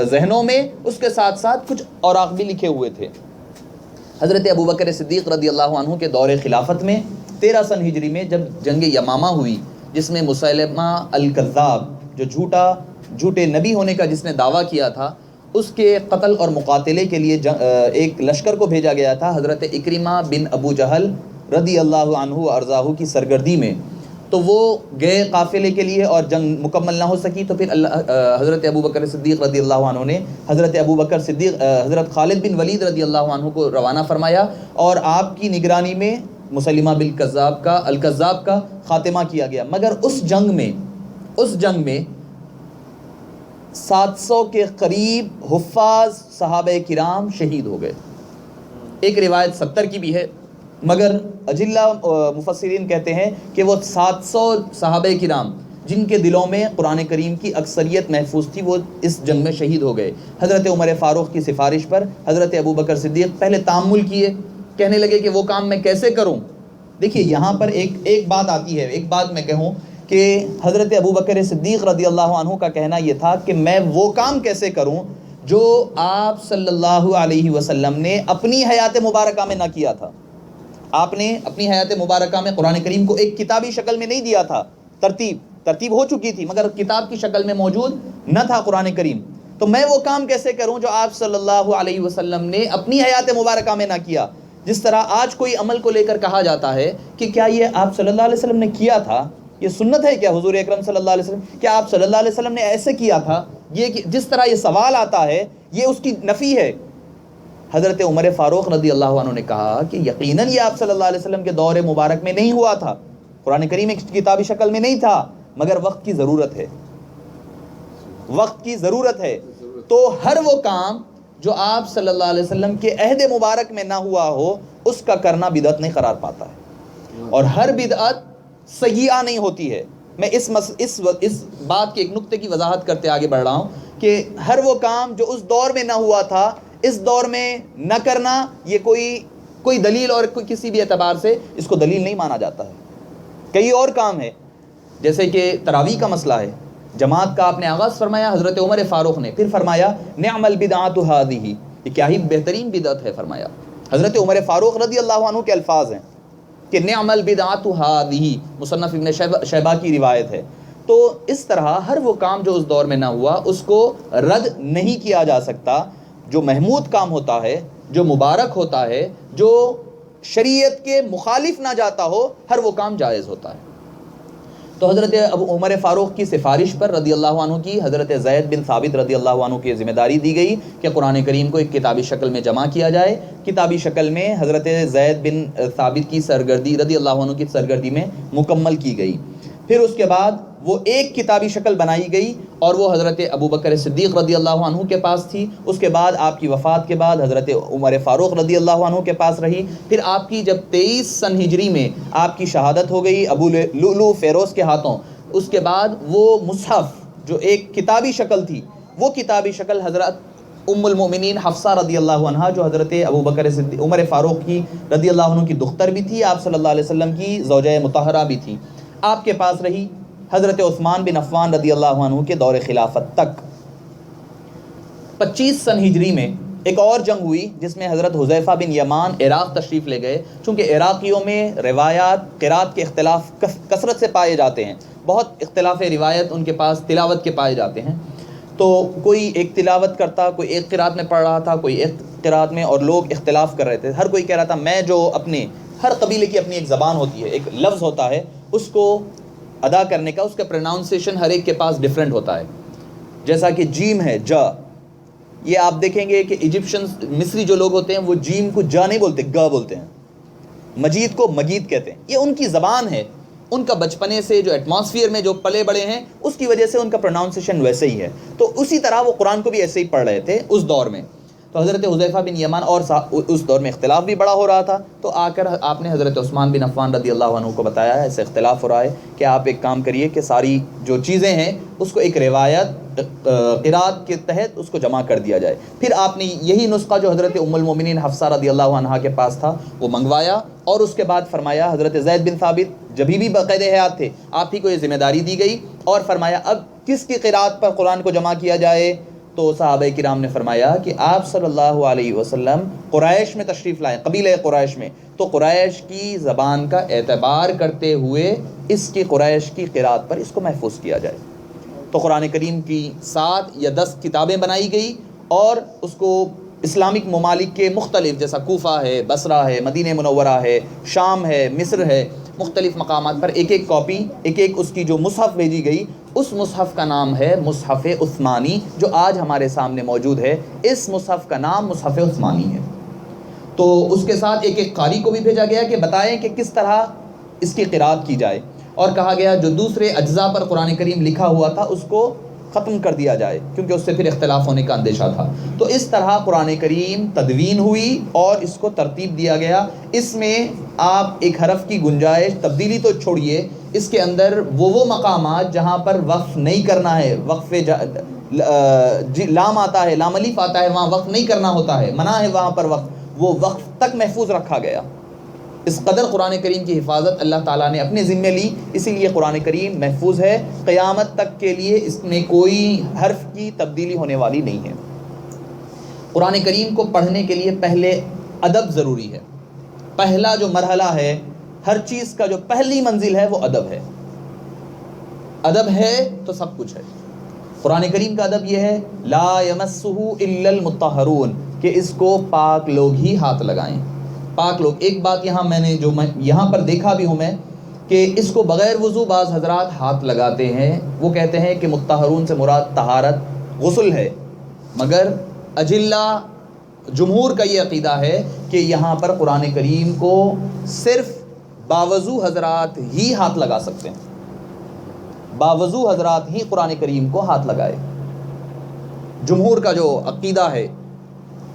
ذہنوں میں. اس کے ساتھ ساتھ کچھ اوراق بھی لکھے ہوئے تھے. حضرت ابوبکر صدیق رضی اللہ عنہ کے دور خلافت میں 13 سن ہجری میں جب جنگ یمامہ ہوئی، جس میں مسیلمہ الکذاب، جو جھوٹے نبی ہونے کا جس نے دعویٰ کیا تھا، اس کے قتل اور مقاتلے کے لیے ایک لشکر کو بھیجا گیا تھا حضرت اکرمہ بن ابو جہل رضی اللہ عنہ و ارضاہ کی سرگردی میں. تو وہ گئے قافلے کے لیے اور جنگ مکمل نہ ہو سکی، تو پھر حضرت ابوبکر صدیق رضی اللہ عنہ نے حضرت خالد بن ولید رضی اللہ عنہ کو روانہ فرمایا، اور آپ کی نگرانی میں مسلمہ الکذاب کا خاتمہ کیا گیا. مگر اس جنگ میں 700 کے قریب حفاظ صحابہ کرام شہید ہو گئے. ایک روایت 70 کی بھی ہے، مگر اجلہ مفسرین کہتے ہیں کہ وہ 700 صحابہ کرام جن کے دلوں میں قرآن کریم کی اکثریت محفوظ تھی، وہ اس جنگ میں شہید ہو گئے. حضرت عمر فاروق کی سفارش پر حضرت ابوبکر صدیق پہلے تامل کیے، کہنے لگے کہ وہ کام میں کیسے کروں. دیکھیے یہاں پر ایک بات آتی ہے، ایک بات میں کہوں کہ حضرت ابوبکر صدیق رضی اللہ عنہ کا کہنا یہ تھا کہ میں وہ کام کیسے کروں جو آپ صلی اللہ علیہ وسلم نے اپنی حیات مبارکہ میں نہ کیا تھا. آپ نے اپنی حیات مبارکہ میں قرآن کریم کو ایک کتابی شکل میں نہیں دیا تھا، ترتیب ہو چکی تھی مگر کتاب کی شکل میں موجود نہ تھا قرآن کریم. تو میں وہ کام کیسے کروں جو آپ صلی اللہ علیہ وسلم نے اپنی حیات مبارکہ میں نہ کیا؟ جس طرح آج کوئی عمل کو لے کر کہا جاتا ہے کہ کیا یہ آپ صلی اللہ علیہ وسلم نے کیا تھا، یہ سنت ہے کیا حضور اکرم صلی اللہ علیہ وسلم، کیا آپ صلی اللہ علیہ وسلم نے ایسے کیا تھا؟ یہ جس طرح یہ سوال آتا ہے یہ اس کی نفی ہے۔ حضرت عمر فاروق رضی اللہ عنہ نے کہا کہ یقیناً یہ آپ صلی اللہ علیہ وسلم کے دور مبارک میں نہیں ہوا تھا، قرآن کریم ایک کتابی شکل میں نہیں تھا، مگر وقت کی ضرورت ہے، وقت کی ضرورت ہے۔ تو ہر وہ کام جو آپ صلی اللہ علیہ وسلم کے عہد مبارک میں نہ ہوا ہو اس کا کرنا بدعت نہیں قرار پاتا ہے، اور ہر بدعت سیئہ نہیں ہوتی ہے۔ میں اس بات کے ایک نقطے کی وضاحت کرتے آگے بڑھ رہا ہوں کہ ہر وہ کام جو اس دور میں نہ ہوا تھا اس دور میں نہ کرنا، یہ کوئی دلیل اور کسی بھی اعتبار سے اس کو دلیل نہیں مانا جاتا ہے۔ کئی اور کام ہے، جیسے کہ تراویح کا مسئلہ ہے، جماعت کا آپ نے آغاز فرمایا حضرت عمر فاروق نے، پھر فرمایا نعم البدعۃ ھذہ، یہ کیا ہی بہترین بدعت ہے، فرمایا حضرت عمر فاروق رضی اللہ عنہ کے الفاظ ہیں کہ نعم البدعۃ ھذہ، مصنف ابن شیبہ کی روایت ہے۔ تو اس طرح ہر وہ کام جو اس دور میں نہ ہوا اس کو رد نہیں کیا جا سکتا۔ جو محمود کام ہوتا ہے، جو مبارک ہوتا ہے، جو شریعت کے مخالف نہ جاتا ہو، ہر وہ کام جائز ہوتا ہے۔ تو حضرت ابو عمر فاروق کی سفارش پر رضی اللہ عنہ کی حضرت زید بن ثابت رضی اللہ عنہ کی ذمہ داری دی گئی کہ قرآن کریم کو ایک کتابی شکل میں جمع کیا جائے۔ کتابی شکل میں حضرت زید بن ثابت کی سرگردی رضی اللہ عنہ کی سرگردی میں مکمل کی گئی۔ پھر اس کے بعد وہ ایک کتابی شکل بنائی گئی اور وہ حضرت ابو بکر صدیق رضی اللہ عنہ کے پاس تھی۔ اس کے بعد آپ کی وفات کے بعد حضرت عمر فاروق رضی اللہ عنہ کے پاس رہی۔ پھر آپ کی جب 23 سن ہجری میں آپ کی شہادت ہو گئی ابو لؤلؤ فیروز کے ہاتھوں، اس کے بعد وہ مصحف جو ایک کتابی شکل تھی، وہ کتابی شکل حضرت ام المؤمنین حفصہ رضی اللہ عنہا، جو حضرت ابو بکر صدیق عمر فاروق کی رضی اللہ عنہ کی دختر بھی تھی، آپ صلی اللہ علیہ وسلم کی زوجہ مطہرہ بھی تھی، آپ کے پاس رہی۔ حضرت عثمان بن عفان رضی اللہ عنہ کے دور خلافت تک 25 سن ہجری میں ایک اور جنگ ہوئی جس میں حضرت حذیفہ بن یمان عراق تشریف لے گئے۔ چونکہ عراقیوں میں روایات قرات کے اختلاف کثرت سے پائے جاتے ہیں، بہت اختلاف روایت ان کے پاس تلاوت کے پائے جاتے ہیں، تو کوئی ایک تلاوت کرتا، کوئی ایک قرات میں پڑھ رہا تھا، کوئی ایک قرات میں، اور لوگ اختلاف کر رہے تھے۔ ہر کوئی کہہ رہا تھا میں جو اپنے، ہر قبیلے کی اپنی ایک زبان ہوتی ہے، ایک لفظ ہوتا ہے، اس کو ادا کرنے کا، اس کا پروناؤنسیشن ہر ایک کے پاس ڈیفرنٹ ہوتا ہے۔ جیسا کہ جیم ہے جا، یہ آپ دیکھیں گے کہ ایجپشنز، مصری جو لوگ ہوتے ہیں وہ جیم کو جا نہیں بولتے، گا بولتے ہیں۔ مجید کو مگید کہتے ہیں، یہ ان کی زبان ہے، ان کا بچپنے سے جو ایٹماسفیئر میں جو پلے بڑے ہیں اس کی وجہ سے ان کا پروناؤنسیشن ویسے ہی ہے۔ تو اسی طرح وہ قرآن کو بھی ایسے ہی پڑھ رہے تھے اس دور میں۔ تو حضرت حذیفہ بن یمان، اور اس دور میں اختلاف بھی بڑا ہو رہا تھا، تو آ کر آپ نے حضرت عثمان بن عفان رضی اللہ عنہ کو بتایا ایسے اختلاف ہو رہا ہے کہ آپ ایک کام کریے کہ ساری جو چیزیں ہیں اس کو ایک روایت قرات کے تحت اس کو جمع کر دیا جائے۔ پھر آپ نے یہی نسخہ جو حضرت ام المومنین حفصہ رضی اللہ عنہا کے پاس تھا وہ منگوایا، اور اس کے بعد فرمایا حضرت زید بن ثابت جبھی بھی باقاعدہ حیات تھے، آپ ہی کو یہ ذمہ داری دی گئی، اور فرمایا اب کس کی قرات پر قرآن کو جمع کیا جائے؟ تو صحابہ کرام نے فرمایا کہ آپ صلی اللہ علیہ وسلم قریش میں تشریف لائیں، قبیلہ قریش میں، تو قریش کی زبان کا اعتبار کرتے ہوئے اس کی قریش کی قرات پر اس کو محفوظ کیا جائے۔ تو قرآن کریم کی 7 یا 10 کتابیں بنائی گئی، اور اس کو اسلامک ممالک کے مختلف، جیسا کوفہ ہے، بصرہ ہے، مدینہ منورہ ہے، شام ہے، مصر ہے، مختلف مقامات پر ایک ایک کاپی، ایک ایک اس کی جو مصحف بھیجی گئی، اس مصحف کا نام ہے مصحف عثمانی، جو آج ہمارے سامنے موجود ہے۔ اس مصحف کا نام مصحف عثمانی ہے۔ تو اس کے ساتھ ایک ایک قاری کو بھی بھیجا گیا کہ بتائیں کہ کس طرح اس کی قرات کی جائے، اور کہا گیا جو دوسرے اجزاء پر قرآن کریم لکھا ہوا تھا اس کو ختم کر دیا جائے، کیونکہ اس سے پھر اختلاف ہونے کا اندیشہ تھا۔ تو اس طرح قرآن کریم تدوین ہوئی اور اس کو ترتیب دیا گیا۔ اس میں آپ ایک حرف کی گنجائش، تبدیلی تو چھوڑیے، اس کے اندر وہ مقامات جہاں پر وقف نہیں کرنا ہے، وقف لام آتا ہے، لام الف آتا ہے، وہاں وقف نہیں کرنا ہوتا ہے، منع ہے وہاں پر وقف، وہ وقف تک محفوظ رکھا گیا۔ اس قدر قرآن کریم کی حفاظت اللہ تعالیٰ نے اپنے ذمے لی، اسی لیے قرآن کریم محفوظ ہے، قیامت تک کے لیے اس میں کوئی حرف کی تبدیلی ہونے والی نہیں ہے۔ قرآن کریم کو پڑھنے کے لیے پہلے ادب ضروری ہے۔ پہلا جو مرحلہ ہے، ہر چیز کا جو پہلی منزل ہے وہ ادب ہے۔ ادب ہے تو سب کچھ ہے۔ قرآن کریم کا ادب یہ ہے لا یمسہ الا المطہرون، کہ اس کو پاک لوگ ہی ہاتھ لگائیں، پاک لوگ۔ ایک بات یہاں میں یہاں پر دیکھا بھی ہوں میں کہ اس کو بغیر وضو بعض حضرات ہاتھ لگاتے ہیں، وہ کہتے ہیں کہ مطہرون سے مراد طہارت غسل ہے، مگر اجلہ جمہور کا یہ عقیدہ ہے کہ یہاں پر قرآن کریم کو صرف باوضو حضرات ہی ہاتھ لگا سکتے ہیں، باوضو حضرات ہی قرآن کریم کو ہاتھ لگائے۔ جمہور کا جو عقیدہ ہے،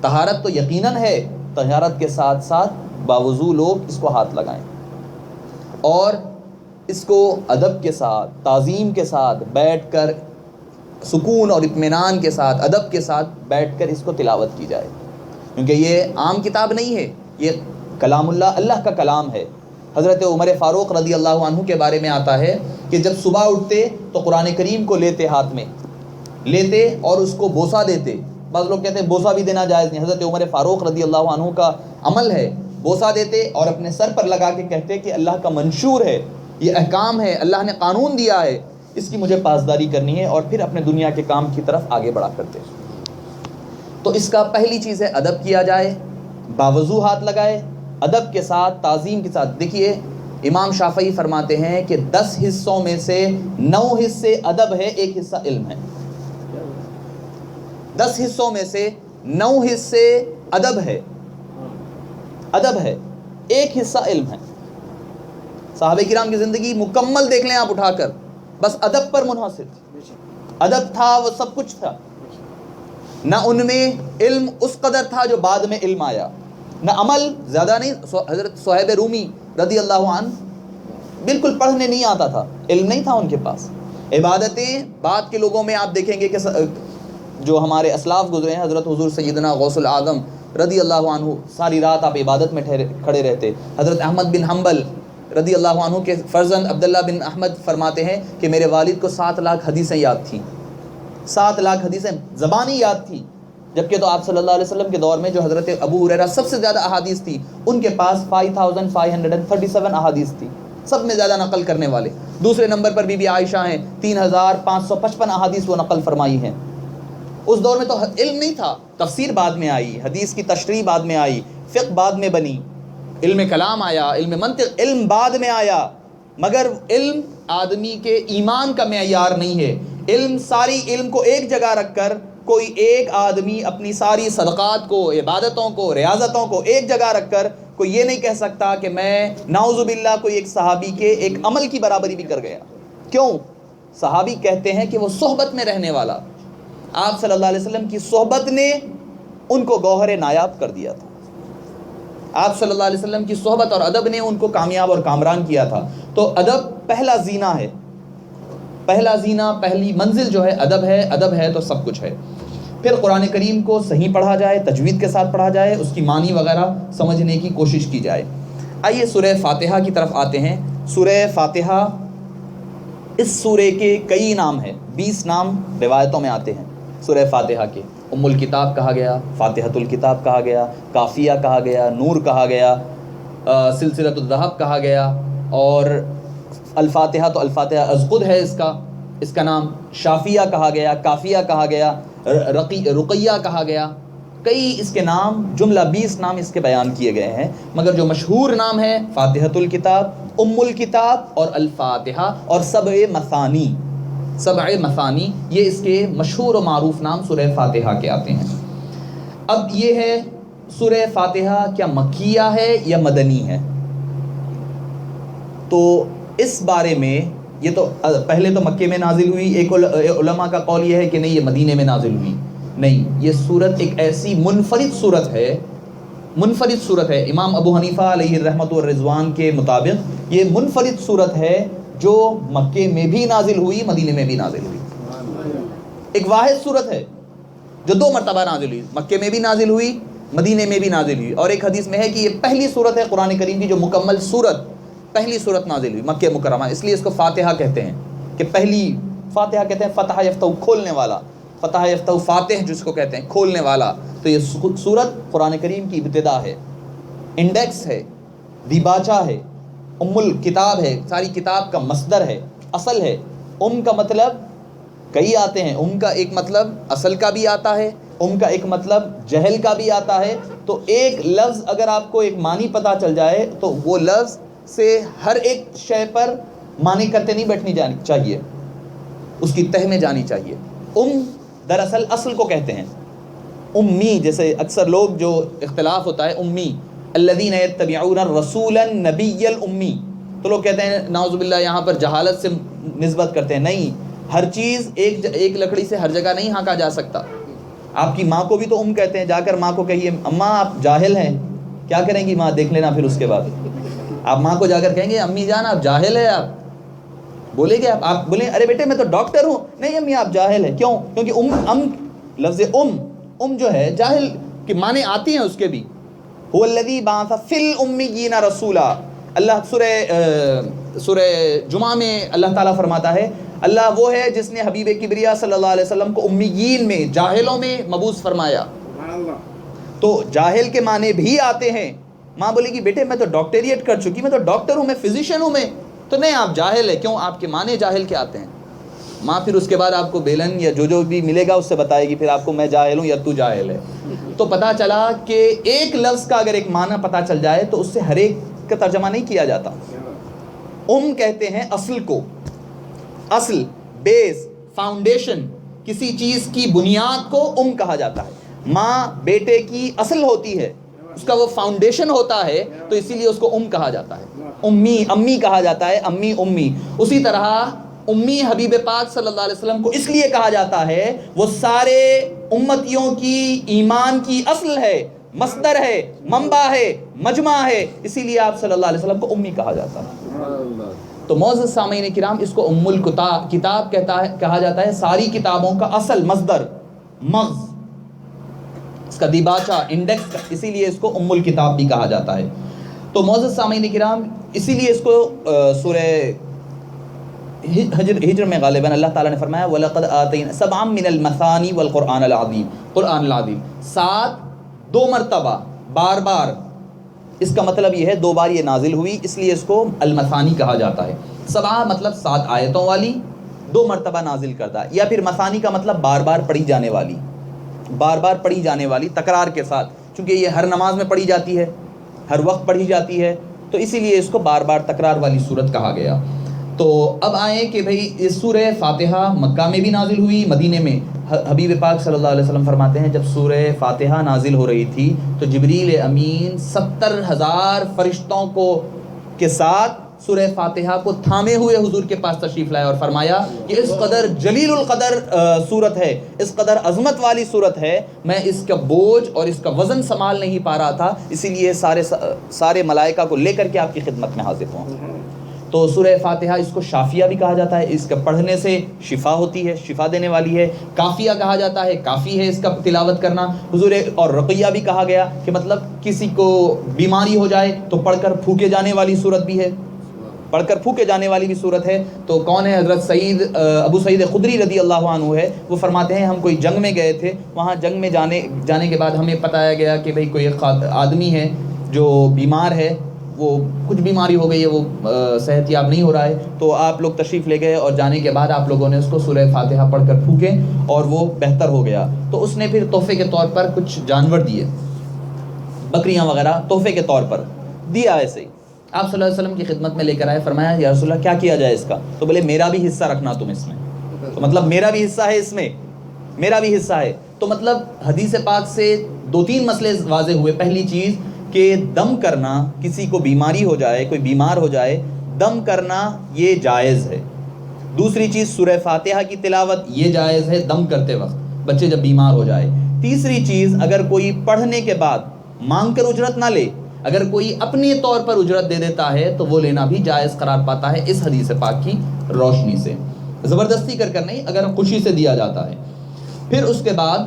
طہارت تو یقیناً ہے، طہارت کے ساتھ ساتھ باوضو لوگ اس کو ہاتھ لگائیں، اور اس کو ادب کے ساتھ، تعظیم کے ساتھ بیٹھ کر، سکون اور اطمینان کے ساتھ، ادب کے ساتھ بیٹھ کر اس کو تلاوت کی جائے، کیونکہ یہ عام کتاب نہیں ہے، یہ کلام اللہ، اللہ کا کلام ہے۔ حضرت عمر فاروق رضی اللہ عنہ کے بارے میں آتا ہے کہ جب صبح اٹھتے تو قرآن کریم کو لیتے، ہاتھ میں لیتے اور اس کو بوسہ دیتے۔ بعض لوگ کہتے ہیں بوسہ بھی دینا جائز نہیں، حضرت عمر فاروق رضی اللہ عنہ کا عمل ہے، بوسہ دیتے اور اپنے سر پر لگا کے کہتے کہ اللہ کا منشور ہے، یہ احکام ہے، اللہ نے قانون دیا ہے، اس کی مجھے پاسداری کرنی ہے، اور پھر اپنے دنیا کے کام کی طرف آگے بڑھا کرتے۔ تو اس کا پہلی چیز ہے ادب کیا جائے، باوضو ہاتھ لگائے، ادب کے ساتھ، تعظیم کے ساتھ۔ دیکھیے امام شافعی فرماتے ہیں کہ 10 حصوں میں سے 9 حصے ادب ہے، 1 حصہ علم ہے۔ 10 حصوں میں سے 9 حصے ادب ہے، ادب ہے، 1 حصہ علم ہے۔ صحابہ کرام کی زندگی مکمل دیکھ لیں آپ اٹھا کر، بس ادب پر منحصر تھی، ادب تھا، وہ سب کچھ تھا، نہ ان میں علم اس قدر تھا جو بعد میں علم آیا، نہ عمل زیادہ نہیں۔ حضرت صہیب رومی رضی اللہ عنہ بالکل پڑھنے نہیں آتا تھا، علم نہیں تھا ان کے پاس۔ عبادتیں بعد کے لوگوں میں آپ دیکھیں گے کہ جو ہمارے اسلاف گزرے ہیں، حضرت حضور سیدنا غوث العظم رضی اللہ عنہ ساری رات آپ عبادت میں کھڑے رہتے۔ حضرت احمد بن حنبل رضی اللہ عنہ کے فرزند عبداللہ بن احمد فرماتے ہیں کہ میرے والد کو 7 لاکھ حدیثیں یاد تھیں، 7 لاکھ حدیثیں زبانی یاد تھیں، جبکہ تو آپ صلی اللہ علیہ وسلم کے دور میں جو حضرت ابو ہریرہ سب سے زیادہ احادیث تھی، ان کے پاس 5537 احادیث تھی، سب میں زیادہ نقل کرنے والے۔ دوسرے نمبر پر بی بی عائشہ ہیں، 3555 احادیث وہ نقل فرمائی ہیں۔ اس دور میں تو علم نہیں تھا، تفسیر بعد میں آئی، حدیث کی تشریح بعد میں آئی، فقہ بعد میں بنی، علم کلام آیا، علم منطق، علم بعد میں آیا، مگر علم آدمی کے ایمان کا معیار نہیں ہے۔ علم، ساری علم کو ایک جگہ رکھ کر کوئی ایک آدمی اپنی ساری صدقات کو، عبادتوں کو، ریاضتوں کو ایک جگہ رکھ کر کوئی یہ نہیں کہہ سکتا کہ میں نعوذ باللہ کوئی ایک صحابی کے ایک عمل کی برابری بھی کر گیا۔ کیوں؟ صحابی کہتے ہیں کہ وہ صحبت میں رہنے والا، آپ صلی اللہ علیہ وسلم کی صحبت نے ان کو گوہر نایاب کر دیا تھا، آپ صلی اللہ علیہ وسلم کی صحبت اور ادب نے ان کو کامیاب اور کامران کیا تھا۔ تو ادب پہلا زینہ ہے، پہلا زینہ، پہلی منزل جو ہے ادب ہے، ادب ہے تو سب کچھ ہے۔ پھر قرآن کریم کو صحیح پڑھا جائے، تجوید کے ساتھ پڑھا جائے، اس کی معنی وغیرہ سمجھنے کی کوشش کی جائے۔ آئیے سورہ فاتحہ کی طرف آتے ہیں۔ سورہ فاتحہ، اس سورہ کے کئی نام ہیں، 20 نام روایتوں میں آتے ہیں سورہ فاتحہ کے۔ ام الکتاب کہا گیا، فاتحۃ الکتاب کہا گیا، کافیہ کہا گیا، نور کہا گیا، سلسلۃ الذہب کہا گیا، اور الفاتحہ تو الفاتحہ ازقد ہے اس کا نام، شافیہ کہا گیا، کافیہ کہا گیا، رقیہ کہا گیا، کئی اس کے نام، جملہ 20 نام اس کے بیان کیے گئے ہیں، مگر جو مشہور نام ہے فاتحۃ الکتاب، ام الکتاب اور الفاتحہ، اور سبع مثانی، یہ اس کے مشہور و معروف نام سورہ فاتحہ کے آتے ہیں۔ اب یہ ہے سورہ فاتحہ کیا مکیہ ہے یا مدنی ہے؟ تو اس بارے میں یہ تو پہلے تو مکے میں نازل ہوئی، ایک علماء کا قول یہ ہے کہ نہیں یہ مدینے میں نازل ہوئی، نہیں، یہ سورت ایک ایسی منفرد سورت ہے، امام ابو حنیفہ علیہ الرحمۃ والرضوان کے مطابق یہ منفرد سورت ہے جو مکے میں بھی نازل ہوئی، مدینے میں بھی نازل ہوئی، ایک واحد سورت ہے جو 2 مرتبہ نازل ہوئی، مکے میں بھی نازل ہوئی، مدینے میں بھی نازل ہوئی۔ اور ایک حدیث میں ہے کہ یہ پہلی سورت ہے قرآن کریم کی جو مکمل سورت، پہلی سورت نازل ہوئی مکہ مکرمہ، اس لیے اس کو فاتحہ کہتے ہیں، کہ پہلی فاتحہ کہتے ہیں فتح یفتح کھولنے والا، فتح یفتح فاتح جس کو کہتے ہیں کھولنے والا۔ تو یہ سورت قرآن کریم کی ابتدا ہے، انڈیکس ہے، دیباچہ ہے، ام الکتاب ہے، ساری کتاب کا مصدر ہے، اصل ہے۔ ام کا مطلب کئی آتے ہیں. ام کا ایک مطلب اصل کا بھی آتا ہے, ام کا ایک مطلب جہل کا بھی آتا ہے. تو ایک لفظ اگر آپ کو ایک معنی پتہ چل جائے تو وہ لفظ سے ہر ایک شے پر معنی کرتے نہیں بیٹھنی جانی چاہیے, اس کی تہ میں جانی چاہیے. ام دراصل اصل کو کہتے ہیں. امی, جیسے اکثر لوگ جو اختلاف ہوتا ہے امی, الذین یتبعون الرسول النبی الامی, تو لوگ کہتے ہیں نعوذ باللہ یہاں پر جہالت سے نسبت کرتے ہیں. نہیں, ہر چیز ایک لکڑی سے ہر جگہ نہیں ہانکا جا سکتا. آپ کی ماں کو بھی تو ام کہتے ہیں. جا کر ماں کو کہیے اماں آپ جاہل ہیں, کیا کریں گی ماں دیکھ لینا. پھر اس کے بعد آپ ماں کو جا کر کہیں گے امی جان آپ جاہل ہے, آپ بولے گے آپ بولیں ارے بیٹے میں تو ڈاکٹر ہوں, نہیں امی آپ جاہل ہے. کیوں؟ کیونکہ لفظ ام جو ہے جاہل کے معنی آتی ہیں اس کے بھی. هو الذی بعث فی الامیین رسولا, اللہ سورہ جمعہ میں اللہ تعالیٰ فرماتا ہے اللہ وہ ہے جس نے حبیب کبریا صلی اللہ علیہ وسلم کو امیین میں, جاہلوں میں مبعوث فرمایا. تو جاہل کے معنی بھی آتے ہیں. ماں بولے گی بیٹے میں تو ڈاکٹریٹ کر چکی, میں تو ڈاکٹر ہوں, میں فزیشین ہوں, میں تو نہیں آپ جاہل ہے. کیوں؟ آپ کے معنی جاہل کے آتے ہیں. ماں پھر اس کے بعد آپ کو بیلن یا جو بھی ملے گا اس سے بتائے گی پھر آپ کو میں جاہل ہوں یا تو جاہل ہے. تو پتہ چلا کہ ایک لفظ کا اگر ایک معنی پتہ چل جائے تو اس سے ہر ایک کا ترجمہ نہیں کیا جاتا. کہتے ہیں اصل کو, اصل, بیس, فاؤنڈیشن, کسی چیز کی بنیاد کو کہا جاتا ہے. ماں بیٹے کی اصل ہوتی ہے, اس کا وہ فاؤنڈیشن ہوتا ہے, تو اسی لیے اس کو کہا جاتا ہے. امی کہا جاتا ہے, امی. اسی طرح امی حبیب پاک صلی اللہ علیہ وسلم کو اس لیے کہا جاتا ہے وہ سارے امتیوں کی ایمان کی اصل ہے, مصدر ہے, منبع ہے, مجمع ہے, اسی لیے آپ صلی اللہ علیہ وسلم کو امی کہا جاتا ہے. تو معزز سامعین کرام, اس کو ام الکتاب کہا جاتا ہے, ساری کتابوں کا اصل, مصدر, مغز, اس کا دیباچہ, انڈیکس, اسی لیے اس کو ام الکتاب بھی کہا جاتا ہے. تو معزز سامعین کرام, اسی لیے اس کو سورہ ہجر میں غالباً اللہ تعالیٰ نے فرمایا وَلَقَدْ آتَيْنَا سَبْعًا مِنَ الْمَثَانِي وَالْقُرْآنَ الْعَظِيمِ, قرآن العظیم 2 مرتبہ, بار, اس کا مطلب یہ ہے 2 بار یہ نازل ہوئی, اس لیے اس کو المثانی کہا جاتا ہے. 7 مطلب 7 آیتوں والی, 2 مرتبہ نازل کردہ, یا پھر مثانی کا مطلب بار پڑھی جانے والی, بار پڑھی جانے والی تکرار کے ساتھ, چونکہ یہ ہر نماز میں پڑھی جاتی ہے, ہر وقت پڑھی جاتی ہے, تو اسی لیے اس کو بار تکرار والی صورت کہا گیا. تو اب آئیں کہ بھئی اس سورہ فاتحہ مکہ میں بھی نازل ہوئی, مدینے میں. حبیب پاک صلی اللہ علیہ وسلم فرماتے ہیں جب سورہ فاتحہ نازل ہو رہی تھی تو جبریل امین 70,000 فرشتوں کے ساتھ سورہ فاتحہ کو تھامے ہوئے حضور کے پاس تشریف لائے اور فرمایا کہ اس قدر جلیل القدر صورت ہے, اس قدر عظمت والی صورت ہے, میں اس کا بوجھ اور اس کا وزن سنبھال نہیں پا رہا تھا, اسی لیے سارے ملائکہ کو لے کر کے آپ کی خدمت میں حاضر ہوں. تو سورہ فاتحہ اس کو شافیہ بھی کہا جاتا ہے, اس کا پڑھنے سے شفا ہوتی ہے, شفا دینے والی ہے. کافیہ کہا جاتا ہے, کافی ہے اس کا تلاوت کرنا حضور. اور رقیہ بھی کہا گیا کہ مطلب کسی کو بیماری ہو جائے تو پڑھ کر پھونکے جانے والی صورت بھی ہے, پڑھ کر پھونکے جانے والی بھی صورت ہے. تو کون ہے؟ حضرت ابو سعید خدری رضی اللہ عنہ ہے. وہ فرماتے ہیں ہم کوئی جنگ میں گئے تھے, وہاں جنگ میں جانے کے بعد ہمیں بتایا گیا کہ بھئی کوئی آدمی ہے جو بیمار ہے, وہ کچھ بیماری ہو گئی ہے, وہ صحت یاب نہیں ہو رہا ہے, تو آپ لوگ تشریف لے گئے اور جانے کے بعد آپ لوگوں نے اس کو سورہ فاتحہ پڑھ کر پھونکے اور وہ بہتر ہو گیا. تو اس نے پھر تحفے کے طور پر کچھ جانور دیے, بکریاں وغیرہ تحفے کے طور پر دیا. ایسے ہی آپ صلی اللہ علیہ وسلم کی خدمت میں لے کر آئے, فرمایا یا رسول اللہ کیا کیا جائے اس کا؟ تو بولے میرا بھی حصہ رکھنا تم اس میں. تو مطلب میرا بھی حصہ ہے اس میں, میرا بھی حصہ ہے. تو مطلب حدیث پاک سے 2-3 مسئلے واضح ہوئے. پہلی چیز کہ دم کرنا, کسی کو بیماری ہو جائے, کوئی بیمار ہو جائے, دم کرنا یہ جائز ہے. دوسری چیز سورہ فاتحہ کی تلاوت یہ جائز ہے دم کرتے وقت, بچے جب بیمار ہو جائے. تیسری چیز اگر کوئی پڑھنے کے بعد مانگ کر اجرت نہ لے, اگر کوئی اپنے طور پر اجرت دے دیتا ہے تو وہ لینا بھی جائز قرار پاتا ہے اس حدیث پاک کی روشنی سے. زبردستی کر نہیں, اگر خوشی سے دیا جاتا ہے. پھر اس کے بعد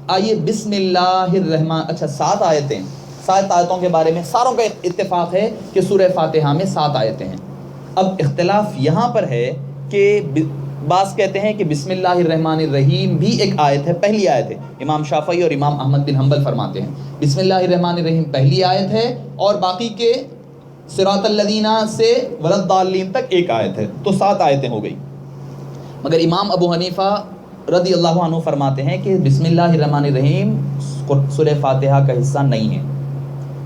آئیے بسم اللہ الرحمن. اچھا 7 آیتیں, 7 آیتوں کے بارے میں ساروں کا اتفاق ہے کہ سورہ فاتحہ میں 7 آیتیں ہیں. اب اختلاف یہاں پر ہے کہ بعض کہتے ہیں کہ بسم اللہ الرحمن الرحیم بھی ایک آیت ہے, پہلی آیت ہے. امام شافعی اور امام احمد بن حنبل فرماتے ہیں بسم اللہ الرحمن الرحیم پہلی آیت ہے اور باقی کے صراط الذین سے ولد الضالین تک ایک آیت ہے, تو 7 آیتیں ہو گئی. مگر امام ابو حنیفہ رضی اللہ عنہ فرماتے ہیں کہ بسم اللہ الرحمن الرحیم سورہ فاتحہ کا حصہ نہیں ہے،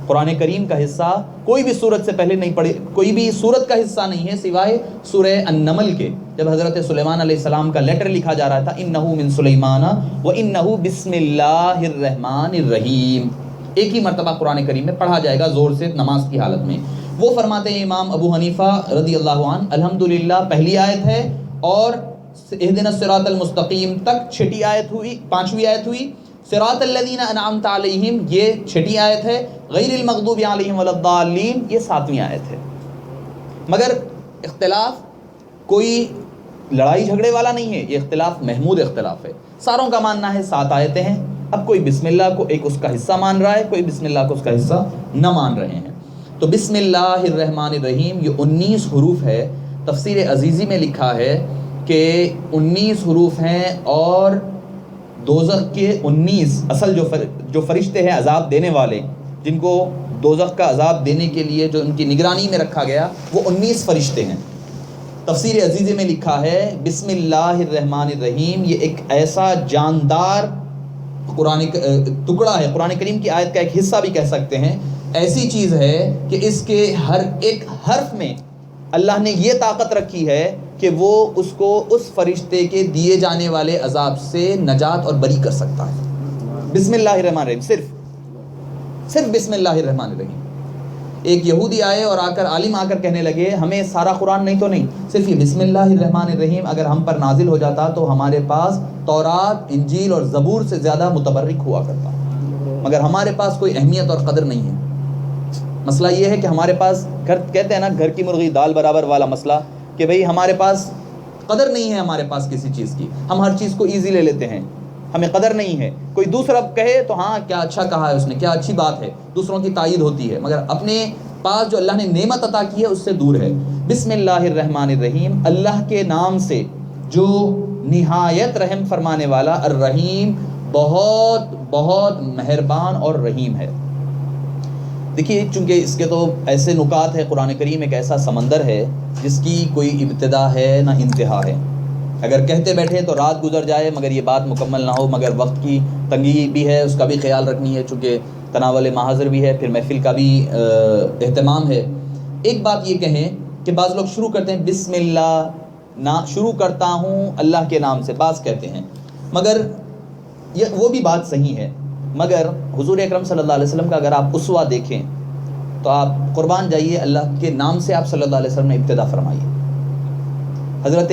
قرآن کریم کا حصہ کوئی بھی سورت سے پہلے نہیں پڑھی، کوئی بھی سورت کا حصہ نہیں ہے سوائے سورہ النمل کے، جب حضرت سلیمان علیہ السلام کا لیٹر لکھا جا رہا تھا انہ من سلیمان و انہ بسم اللہ الرحمن الرحیم، ایک ہی مرتبہ قرآن کریم میں پڑھا جائے گا زور سے نماز کی حالت میں۔ وہ فرماتے ہیں امام ابو حنیفہ رضی اللہ عنہ الحمدللہ پہلی آیت ہے، اور اہدنا الصراط المستقیم تک چھٹی آیت ہوئی، پانچویں آیت ہوئی، صراط الذین انعمت علیہم یہ چھٹی آیت ہے، غیر المغضوب علیہم ولا الضالین یہ ساتویں آیت ہے۔ مگر اختلاف کوئی لڑائی جھگڑے والا نہیں ہے، یہ اختلاف محمود اختلاف ہے، ساروں کا ماننا ہے 7 آیتیں ہیں۔ اب کوئی بسم اللہ کو ایک اس کا حصہ مان رہا ہے، کوئی بسم اللہ کو اس کا حصہ نہ مان رہے ہیں۔ تو بسم اللہ الرحمن الرحیم یہ 19 حروف ہے، تفسیر عزیزی میں لکھا ہے کہ 19 حروف ہیں، اور دوزخ کے 19 اصل جو فرشتے ہیں عذاب دینے والے، جن کو دوزخ کا عذاب دینے کے لیے جو ان کی نگرانی میں رکھا گیا، وہ 19 فرشتے ہیں۔ تفسیر عزیزی میں لکھا ہے بسم اللہ الرحمن الرحیم یہ ایک ایسا جاندار ٹکڑا ہے، قرآن کریم کی آیت کا ایک حصہ بھی کہہ سکتے ہیں، ایسی چیز ہے کہ اس کے ہر ایک حرف میں اللہ نے یہ طاقت رکھی ہے کہ وہ اس کو اس فرشتے کے دیے جانے والے عذاب سے نجات اور بری کر سکتا ہے۔ بسم اللہ الرحمن الرحیم، صرف بسم اللہ الرحمن الرحیم۔ ایک یہودی آئے اور عالم آ کر کہنے لگے ہمیں سارا قرآن نہیں تو نہیں، صرف یہ بسم اللہ الرحمن الرحیم اگر ہم پر نازل ہو جاتا تو ہمارے پاس تورات، انجیل اور زبور سے زیادہ متبرک ہوا کرتا، مگر ہمارے پاس کوئی اہمیت اور قدر نہیں ہے۔ مسئلہ یہ ہے کہ ہمارے پاس کہتے ہیں نا گھر کی مرغی دال برابر والا مسئلہ، کہ بھئی ہمارے پاس قدر نہیں ہے، ہمارے پاس کسی چیز کی، ہم ہر چیز کو ایزی لے لیتے ہیں، ہمیں قدر نہیں ہے۔ کوئی دوسرا کہے تو ہاں کیا اچھا کہا ہے اس نے، کیا اچھی بات ہے، دوسروں کی تائید ہوتی ہے، مگر اپنے پاس جو اللہ نے نعمت عطا کی ہے اس سے دور ہے۔ بسم اللہ الرحمن الرحیم اللہ کے نام سے جو نہایت رحم فرمانے والا، الرحیم بہت بہت مہربان اور رحیم ہے۔ دیکھیے چونکہ اس کے تو ایسے نکات ہے، قرآن کریم ایک ایسا سمندر ہے جس کی کوئی ابتدا ہے نہ انتہا ہے، اگر کہتے بیٹھے تو رات گزر جائے مگر یہ بات مکمل نہ ہو، مگر وقت کی تنگی بھی ہے، اس کا بھی خیال رکھنی ہے، چونکہ تناول محاضر بھی ہے، پھر محفل کا بھی اہتمام ہے۔ ایک بات یہ کہیں کہ بعض لوگ شروع کرتے ہیں بسم اللہ، شروع کرتا ہوں اللہ کے نام سے، بعض کہتے ہیں، مگر وہ بھی بات صحیح ہے، مگر حضور اکرم صلی اللہ علیہ وسلم کا اگر آپ اسوہ دیکھیں تو آپ قربان جائیے اللہ کے نام سے آپ صلی اللہ علیہ وسلم نے ابتدا فرمائی۔ حضرت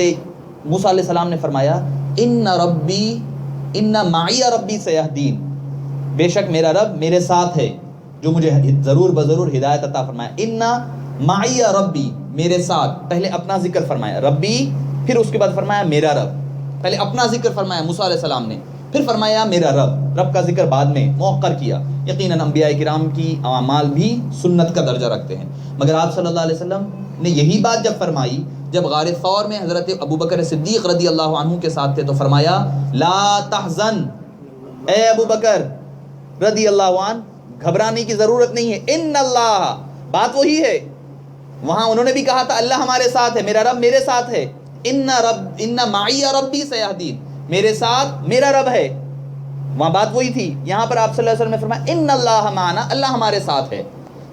موسیٰ علیہ السلام نے فرمایا ان معی ربی سیہدین، بے شک میرا رب میرے ساتھ ہے جو مجھے ضرور بضرور ہدایت عطا فرمایا۔ ان معی ربی میرے ساتھ، پہلے اپنا ذکر فرمایا ربی، پھر اس کے بعد فرمایا میرا رب، پہلے اپنا ذکر فرمایا موسیٰ علیہ السلام نے، پھر فرمایا میرا رب کا ذکر بعد میں موقر کیا۔ یقیناً انبیاء کرام کی اعمال بھی سنت کا درجہ رکھتے ہیں، مگر آپ صلی اللہ علیہ وسلم نے یہی بات جب فرمائی، جب غار ثور میں حضرت ابو بکر صدیق رضی اللہ عنہ کے ساتھ تھے تو فرمایا لا تحزن، اے ابو بکر رضی اللہ عنہ گھبرانے کی ضرورت نہیں ہے، ان اللہ، بات وہی ہے، وہاں انہوں نے بھی کہا تھا اللہ ہمارے ساتھ ہے، میرا رب میرے ساتھ ہے، ان معی ربی سیہدین، میرے ساتھ میرا رب ہے، وہاں بات وہی تھی۔ یہاں پر آپ صلی اللہ علیہ وسلم نے فرمایا ان اللہ معنا، اللہ ہمارے ساتھ ہے،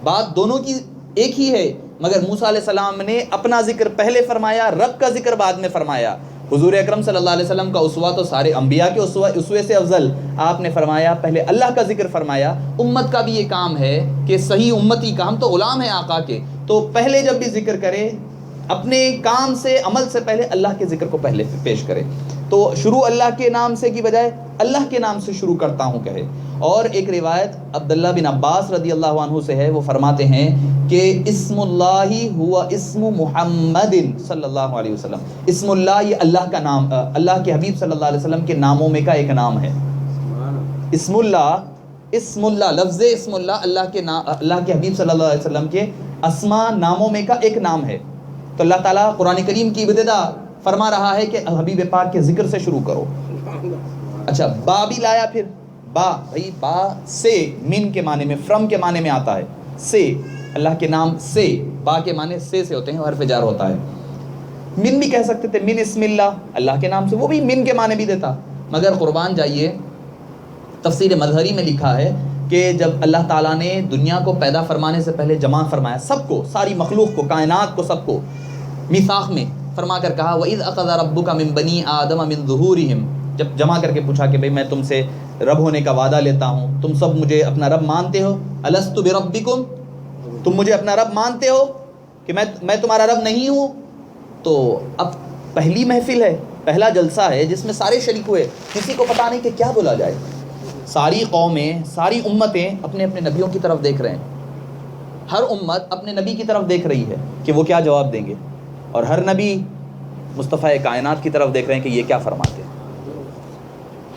بات دونوں کی ایک ہی ہے، مگر موسیٰ علیہ السلام نے اپنا ذکر پہلے فرمایا، رب کا ذکر بعد میں فرمایا۔ حضور اکرم صلی اللہ علیہ وسلم کا اسوہ تو سارے انبیاء کے اسوے سے افضل، آپ نے فرمایا پہلے اللہ کا ذکر فرمایا۔ امت کا بھی یہ کام ہے کہ صحیح امتی کا، ہم تو غلام ہیں آقا کے، تو پہلے جب بھی ذکر کرے اپنے کام سے، عمل سے پہلے اللہ کے ذکر کو پہلے پیش کرے، تو شروع اللہ کے نام سے کی بجائے اللہ کے نام سے شروع کرتا ہوں کہے۔ اور ایک روایت عبداللہ بن عباس رضی اللہ عنہ سے ہے، وہ فرماتے ہیں کہ اسم اللہ ہوا اسم محمد صلی اللہ علیہ وسلم، اسم اللہ یہ اللہ کا نام، اللہ کے حبیب صلی اللہ علیہ وسلم کے ناموں میں کا ایک نام ہے۔ اسم اللہ لفظ اسم اللہ اللہ کے حبیب صلی اللہ علیہ وسلم کے اسماء ناموں میں کا ایک نام ہے۔ تو اللہ تعالیٰ قرآن کریم کی ابتدا فرما رہا ہے کہ حبیب پاک کے ذکر سے شروع کرو۔ اچھا با بھی لایا، پھر با، بھائی با سے من کے معنی میں، فرم کے معنی میں آتا ہے، سے اللہ کے نام سے، با کے معنی سے ہوتے ہیں، حرف جار ہوتا ہے۔ من بھی کہہ سکتے تھے، من اسم اللہ، اللہ کے نام سے، وہ بھی من کے معنی بھی دیتا. مگر قربان جائیے تفسیر مظہری میں لکھا ہے کہ جب اللہ تعالیٰ نے دنیا کو پیدا فرمانے سے پہلے جمع فرمایا سب کو، ساری مخلوق کو، کائنات کو، سب کو میثاق میں فرما کر کہا وَإِذْ أَخَذَ رَبُّكَ مِن بَنِي آدَمَ مِن ظُهُورِهِمْ، جب جمع کر کے پوچھا کہ بھئی میں تم سے رب ہونے کا وعدہ لیتا ہوں، تم سب مجھے اپنا رب مانتے ہو؟ أَلَسْتُ بِرَبِّكُمْ، تم مجھے اپنا رب مانتے ہو کہ میں تمہارا رب نہیں ہوں؟ تو اب پہلی محفل ہے، پہلا جلسہ ہے جس میں سارے شریک ہوئے، کسی کو پتہ نہیں کہ کیا بولا جائے. ساری قومیں، ساری امتیں اپنے اپنے نبیوں کی طرف دیکھ رہے ہیں، ہر امت اپنے نبی کی طرف دیکھ رہی ہے کہ وہ کیا جواب دیں گے، اور ہر نبی مصطفیٰ کائنات کی طرف دیکھ رہے ہیں کہ یہ کیا فرماتے ہیں.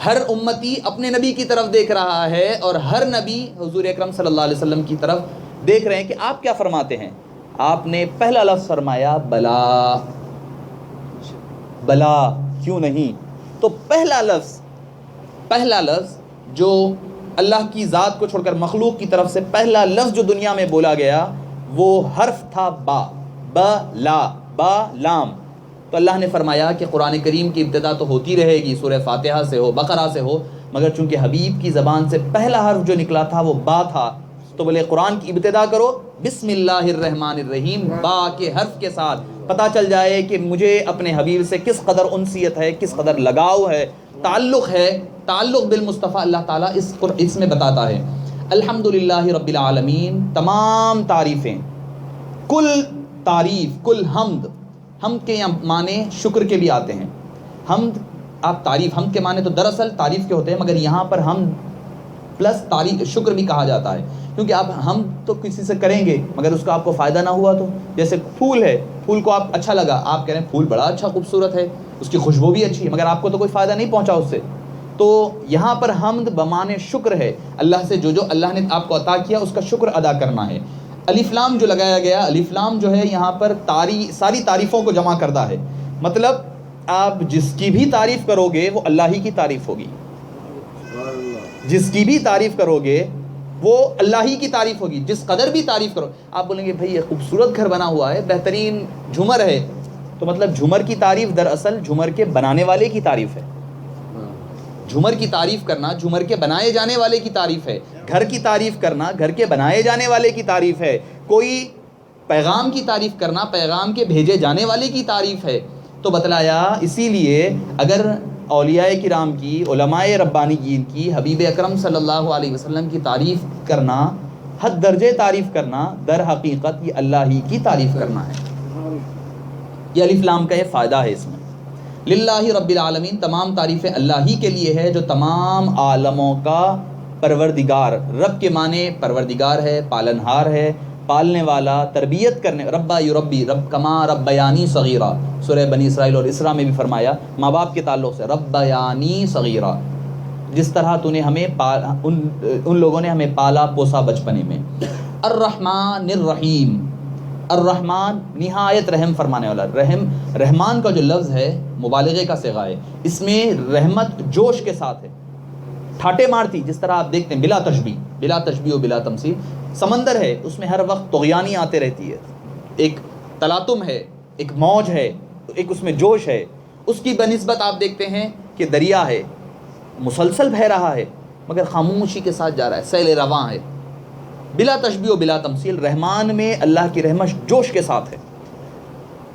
ہر امتی اپنے نبی کی طرف دیکھ رہا ہے اور ہر نبی حضور اکرم صلی اللہ علیہ وسلم کی طرف دیکھ رہے ہیں کہ آپ کیا فرماتے ہیں. آپ نے پہلا لفظ فرمایا بلا، بلا کیوں نہیں. تو پہلا لفظ جو اللہ کی ذات کو چھوڑ کر مخلوق کی طرف سے پہلا لفظ جو دنیا میں بولا گیا وہ حرف تھا با لام. تو اللہ نے فرمایا کہ قرآن کریم کی ابتدا تو ہوتی رہے گی، سورہ فاتحہ سے ہو، بقرہ سے ہو، مگر چونکہ حبیب کی زبان سے پہلا حرف جو نکلا تھا وہ با تھا، تو بولے قرآن کی ابتدا کرو بسم اللہ الرحمن الرحیم، با کے حرف کے ساتھ، پتہ چل جائے کہ مجھے اپنے حبیب سے کس قدر انسیت ہے، کس قدر لگاؤ ہے، تعلق بالمصطفیٰ اللہ تعالیٰ اس میں بتاتا ہے. الحمدللہ رب العالمین، تمام تعریفیں، کل تعریف، کل حمد کے معنی شکر کے بھی آتے ہیں. حمد آپ تعریف، حمد کے معنی تو دراصل تعریف کے ہوتے ہیں، مگر یہاں پر حمد پلس تعریف شکر بھی کہا جاتا ہے، کیونکہ آپ حمد تو کسی سے کریں گے مگر اس کا آپ کو فائدہ نہ ہوا تو، جیسے پھول ہے، پھول کو آپ اچھا لگا، آپ کہہ رہے ہیں پھول بڑا اچھا خوبصورت ہے، اس کی خوشبو بھی اچھی ہے، مگر آپ کو تو کوئی فائدہ نہیں پہنچا اس سے. تو یہاں پر حمد بمعنی شکر ہے، اللہ سے جو اللہ نے آپ کو عطا کیا اس کا شکر ادا کرنا ہے. الف لام جو لگایا گیا، الف لام جو ہے یہاں پر ساری تعریفوں کو جمع کرتا ہے، مطلب آپ جس کی بھی تعریف کرو گے وہ اللہ ہی کی تعریف ہوگی، جس کی بھی تعریف کرو گے وہ اللہ ہی کی تعریف ہوگی. جس قدر بھی تعریف کرو، آپ بولیں گے بھائی یہ خوبصورت گھر بنا ہوا ہے، بہترین جھومر ہے، تو مطلب جھومر کی تعریف دراصل جھومر کے بنانے والے کی تعریف ہے. جھومر کی تعریف کرنا جھومر کے بنائے جانے والے کی تعریف ہے، گھر کی تعریف کرنا گھر کے بنائے جانے والے کی تعریف ہے، کوئی پیغام کی تعریف کرنا پیغام کے بھیجے جانے والے کی تعریف ہے. تو بتلایا اسی لیے اگر اولیاء کرام کی، علماء ربانیین کی، حبیب اکرم صلی اللہ علیہ وسلم کی تعریف کرنا، حد درجے تعریف کرنا، در حقیقت یہ اللہ ہی کی تعریف کرنا ہے. یہ الف لام کا یہ فائدہ ہے اس میں. للہ رب العالمین، تمام تعریفیں اللہ ہی کے لیے ہے جو تمام عالموں کا پروردگار. رب کے معنی پروردگار ہے، پالنہار ہے، پالنے والا، تربیت کرنے. ربا یربی، رب کما ربیانی صغیرہ، سورہ بنی اسرائیل اور اسراء میں بھی فرمایا ماں باپ کے تعلق سے ربیانی صغیرہ، جس طرح تو نے ہمیں ان لوگوں نے ہمیں پالا پوسا بچپنے میں. الرحمن الرحیم، الرحمن نہایت رحم فرمانے والا. رحمان کا جو لفظ ہے مبالغے کا صیغہ ہے، اس میں رحمت جوش کے ساتھ ہے، ٹھاٹے مارتی، جس طرح آپ دیکھتے ہیں بلا تشبیہ و بلا تمثیل. سمندر ہے، اس میں ہر وقت طغیانی آتے رہتی ہے، ایک تلاطم ہے، ایک موج ہے، ایک اس میں جوش ہے. اس کی بنسبت آپ دیکھتے ہیں کہ دریا ہے، مسلسل بہہ رہا ہے مگر خاموشی کے ساتھ جا رہا ہے، سیل رواں ہے. بلا تشبیہ و بلا تمثیل، رحمان میں اللہ کی رحمت جوش کے ساتھ ہے،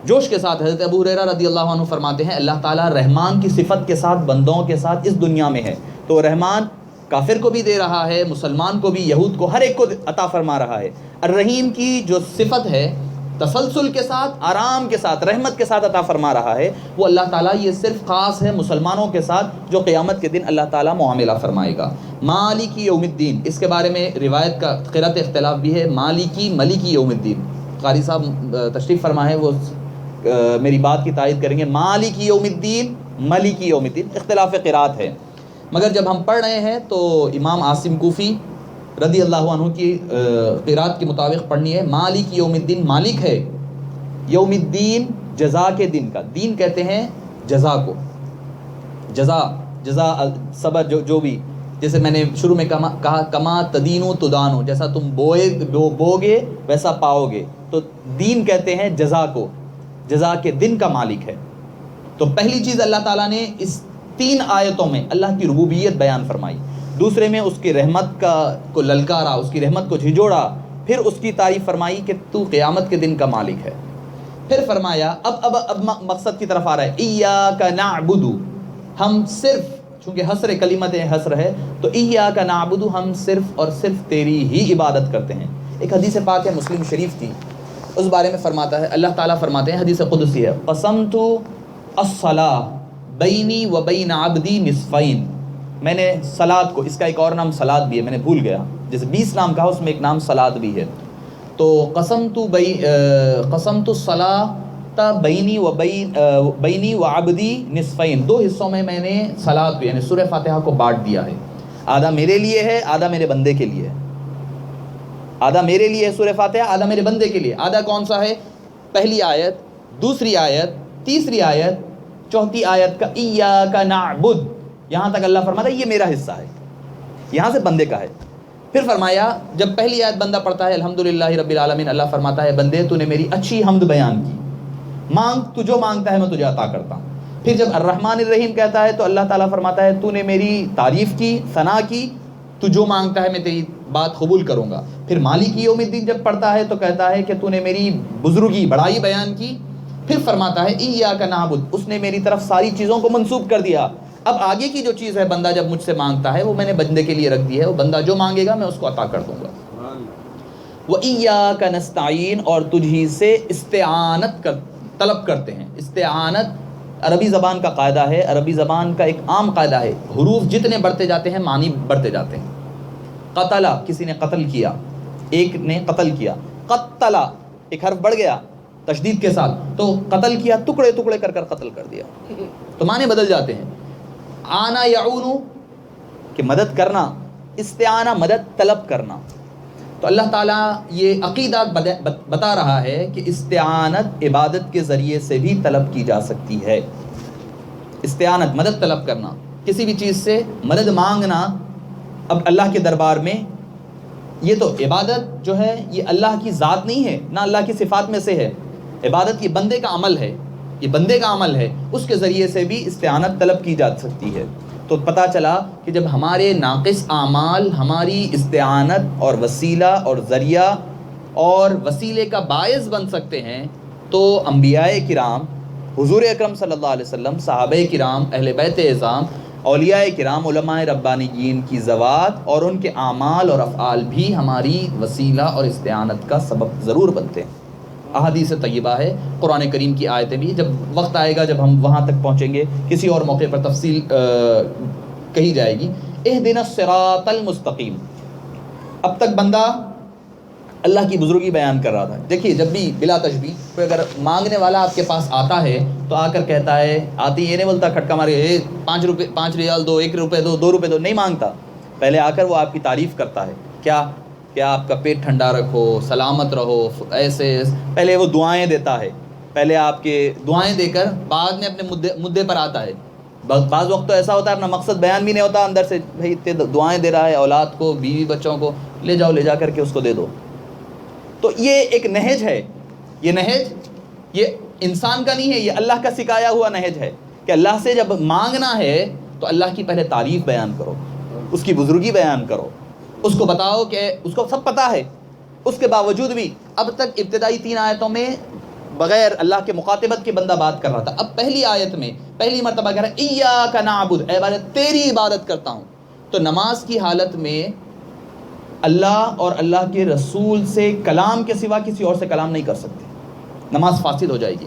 جوش کے ساتھ. حضرت ابو ہریرہ رضی اللہ عنہ فرماتے ہیں اللہ تعالیٰ رحمان کی صفت کے ساتھ بندوں کے ساتھ اس دنیا میں ہے. تو رحمان کافر کو بھی دے رہا ہے، مسلمان کو بھی، یہود کو، ہر ایک کو عطا فرما رہا ہے. الرحیم کی جو صفت ہے تسلسل کے ساتھ، آرام کے ساتھ، رحمت کے ساتھ عطا فرما رہا ہے، وہ اللہ تعالیٰ یہ صرف خاص ہے مسلمانوں کے ساتھ جو قیامت کے دن اللہ تعالیٰ معاملہ فرمائے گا. مالک یوم الدین، اس کے بارے میں روایت کا قرأت اختلاف بھی ہے، ملکی یوم الدین. قاری صاحب تشریف فرما ہے، وہ میری بات کی تائید کریں گے. مالک یوم الدین، ملکی یوم الدین، اختلاف قرأت ہے. مگر جب ہم پڑھ رہے ہیں تو امام عاصم کوفی رضی اللہ عنہ کی قرأت کے مطابق پڑھنی ہے مالک یوم الدین. مالک ہے، یوم الدین جزا کے دن کا، دین کہتے ہیں جزا کو، جزا صبر جو بھی، جیسے میں نے شروع میں کہا کما تدینو تدانو، جیسا تم بوگے ویسا پاؤ گے. تو دین کہتے ہیں جزا کو، جزا کے دن کا مالک ہے۔ تو پہلی چیز اللہ تعالیٰ نے اس 3 آیتوں میں اللہ کی ربوبیت بیان فرمائی، دوسرے میں اس کی رحمت کو للکارا، اس کی رحمت کو جھجوڑا، پھر اس کی تعریف فرمائی کہ تو قیامت کے دن کا مالک ہے۔ پھر فرمایا اب مقصد کی طرف آ رہا ہے، ایاک نعبد، ہم صرف، چونکہ حصر کلمت حصر ہے تو ایاک نعبد، ہم صرف اور صرف تیری ہی عبادت کرتے ہیں۔ ایک حدیث پاک ہے مسلم شریف کی، اس بارے میں فرماتا ہے، اللہ تعالیٰ فرماتے ہیں، حدیث قدسی ہے، قسمت الصلاۃ بینی و بین عبدی نصفین، میں نے صلاۃ کو، اس کا ایک اور نام صلاۃ بھی ہے، میں نے بھول گیا، جیسے 20 نام کہا اس میں ایک نام صلاۃ بھی ہے، تو قسمت الصلاۃ بینی و عبدی نصفین، 2 حصوں میں میں نے صلاۃ کو یعنی سورہ فاتحہ کو بانٹ دیا ہے، آدھا میرے لیے ہے، آدھا میرے بندے کے لیے ہے، آدھا میرے لیے ہے سورہ فاتحہ، آدھا میرے بندے کے لیے۔ آدھا کون سا ہے؟ پہلی آیت، دوسری آیت، تیسری آیت، چوتھی آیت کا ایاک نعبد، یہاں تک اللہ فرماتا ہے یہ میرا حصہ ہے، یہاں سے بندے کا ہے۔ پھر فرمایا جب پہلی آیت بندہ پڑھتا ہے الحمدللہ رب العالمین، اللہ فرماتا ہے بندے تو نے میری اچھی حمد بیان کی، مانگ تو جو مانگتا ہے میں تجھے عطا کرتا ہوں۔ پھر جب الرحمن الرحیم کہتا ہے تو اللہ تعالیٰ فرماتا ہے تو نے میری تعریف کی، ثنا کی، تو جو مانگتا ہے میں تیری بات قبول کروں گا۔ پھر مالک یوم الدین جب پڑھتا ہے تو کہتا ہے کہ تو نے میری بزرگی، بڑائی بیان کی۔ پھر فرماتا ہے ایاک نعبد، اس نے میری طرف ساری چیزوں کو منسوب کر دیا، اب آگے کی جو چیز ہے بندہ جب مجھ سے مانگتا ہے وہ میں نے بندے کے لیے رکھ دی ہے، وہ بندہ جو مانگے گا میں اس کو عطا کر دوں گا۔ وَإِيَّاكَ نَسْتَعِينُ، اور تجھی سے استعانت طلب کرتے ہیں۔ استعانت عربی زبان کا قاعدہ ہے، عربی زبان کا ایک عام قاعدہ ہے، حروف جتنے بڑھتے جاتے ہیں معنی بڑھتے جاتے ہیں۔ قتلا، کسی نے قتل کیا، ایک نے قتل کیا، قتلا ایک حرف بڑھ گیا تشدید کے ساتھ، تو قتل کیا، ٹکڑے ٹکڑے کر قتل کر دیا، تو معنی بدل جاتے ہیں۔ آنا یعونو کہ مدد کرنا، استعانہ مدد طلب کرنا۔ تو اللہ تعالیٰ یہ عقیدہ بتا رہا ہے کہ استعانت عبادت کے ذریعے سے بھی طلب کی جا سکتی ہے۔ استعانت مدد طلب کرنا، کسی بھی چیز سے مدد مانگنا اب اللہ کے دربار میں، یہ تو عبادت جو ہے یہ اللہ کی ذات نہیں ہے، نہ اللہ کی صفات میں سے ہے، عبادت یہ بندے کا عمل ہے، یہ بندے کا عمل ہے، اس کے ذریعے سے بھی استعانت طلب کی جا سکتی ہے۔ تو پتہ چلا کہ جب ہمارے ناقص اعمال ہماری استعانت اور وسیلہ اور ذریعہ اور وسیلے کا باعث بن سکتے ہیں، تو انبیاء کرام، حضور اکرم صلی اللہ علیہ وسلم، صحابہ کرام، اہل بیت اعظام، اولیاء کرام، علماء ربانیین کی ذوات اور ان کے اعمال اور افعال بھی ہماری وسیلہ اور استعانت کا سبب ضرور بنتے ہیں۔ احادیث طیبہ ہے، قرآن کریم کی آیتیں بھی، جب وقت آئے گا جب ہم وہاں تک پہنچیں گے کسی اور موقع پر تفصیل کہی جائے گی۔ اہدنا الصراط المستقیم، اب تک بندہ اللہ کی بزرگی بیان کر رہا تھا۔ دیکھیے جب بھی بلا تشبیہ کوئی اگر مانگنے والا آپ کے پاس آتا ہے تو آ کر کہتا ہے، آتی یہ نہیں بولتا کھٹکا مارے 5 ریال دو، 1 روپے دو، 2 روپے دو، نہیں مانگتا، پہلے آ کر وہ آپ کی تعریف کرتا ہے، کیا آپ کا پیٹ ٹھنڈا رکھو، سلامت رہو، ایسے پہلے وہ دعائیں دیتا ہے، پہلے آپ کے دعائیں دے کر بعد میں اپنے مدعے پر آتا ہے۔ بعض وقت تو ایسا ہوتا ہے اپنا مقصد بیان بھی نہیں ہوتا، اندر سے بھائی اتنے دعائیں دے رہا ہے، اولاد کو، بیوی بچوں کو، لے جاؤ، لے جا کر کے اس کو دے دو۔ تو یہ ایک نہج ہے، یہ نہج یہ انسان کا نہیں ہے، یہ اللہ کا سکھایا ہوا نہج ہے کہ اللہ سے جب مانگنا ہے تو اللہ کی پہلے تعریف بیان کرو، اس کی بزرگی بیان کرو، اس کو بتاؤ کہ اس کو سب پتہ ہے، اس کے باوجود بھی اب تک ابتدائی 3 آیتوں میں بغیر اللہ کے مخاطبت کے بندہ بات کر رہا تھا، اب پہلی آیت میں پہلی مرتبہ کہہ رہا ہے ایاک نعبد، اے عبادت تیری عبادت کرتا ہوں۔ تو نماز کی حالت میں اللہ اور اللہ کے رسول سے کلام کے سوا کسی اور سے کلام نہیں کر سکتے، نماز فاسد ہو جائے گی۔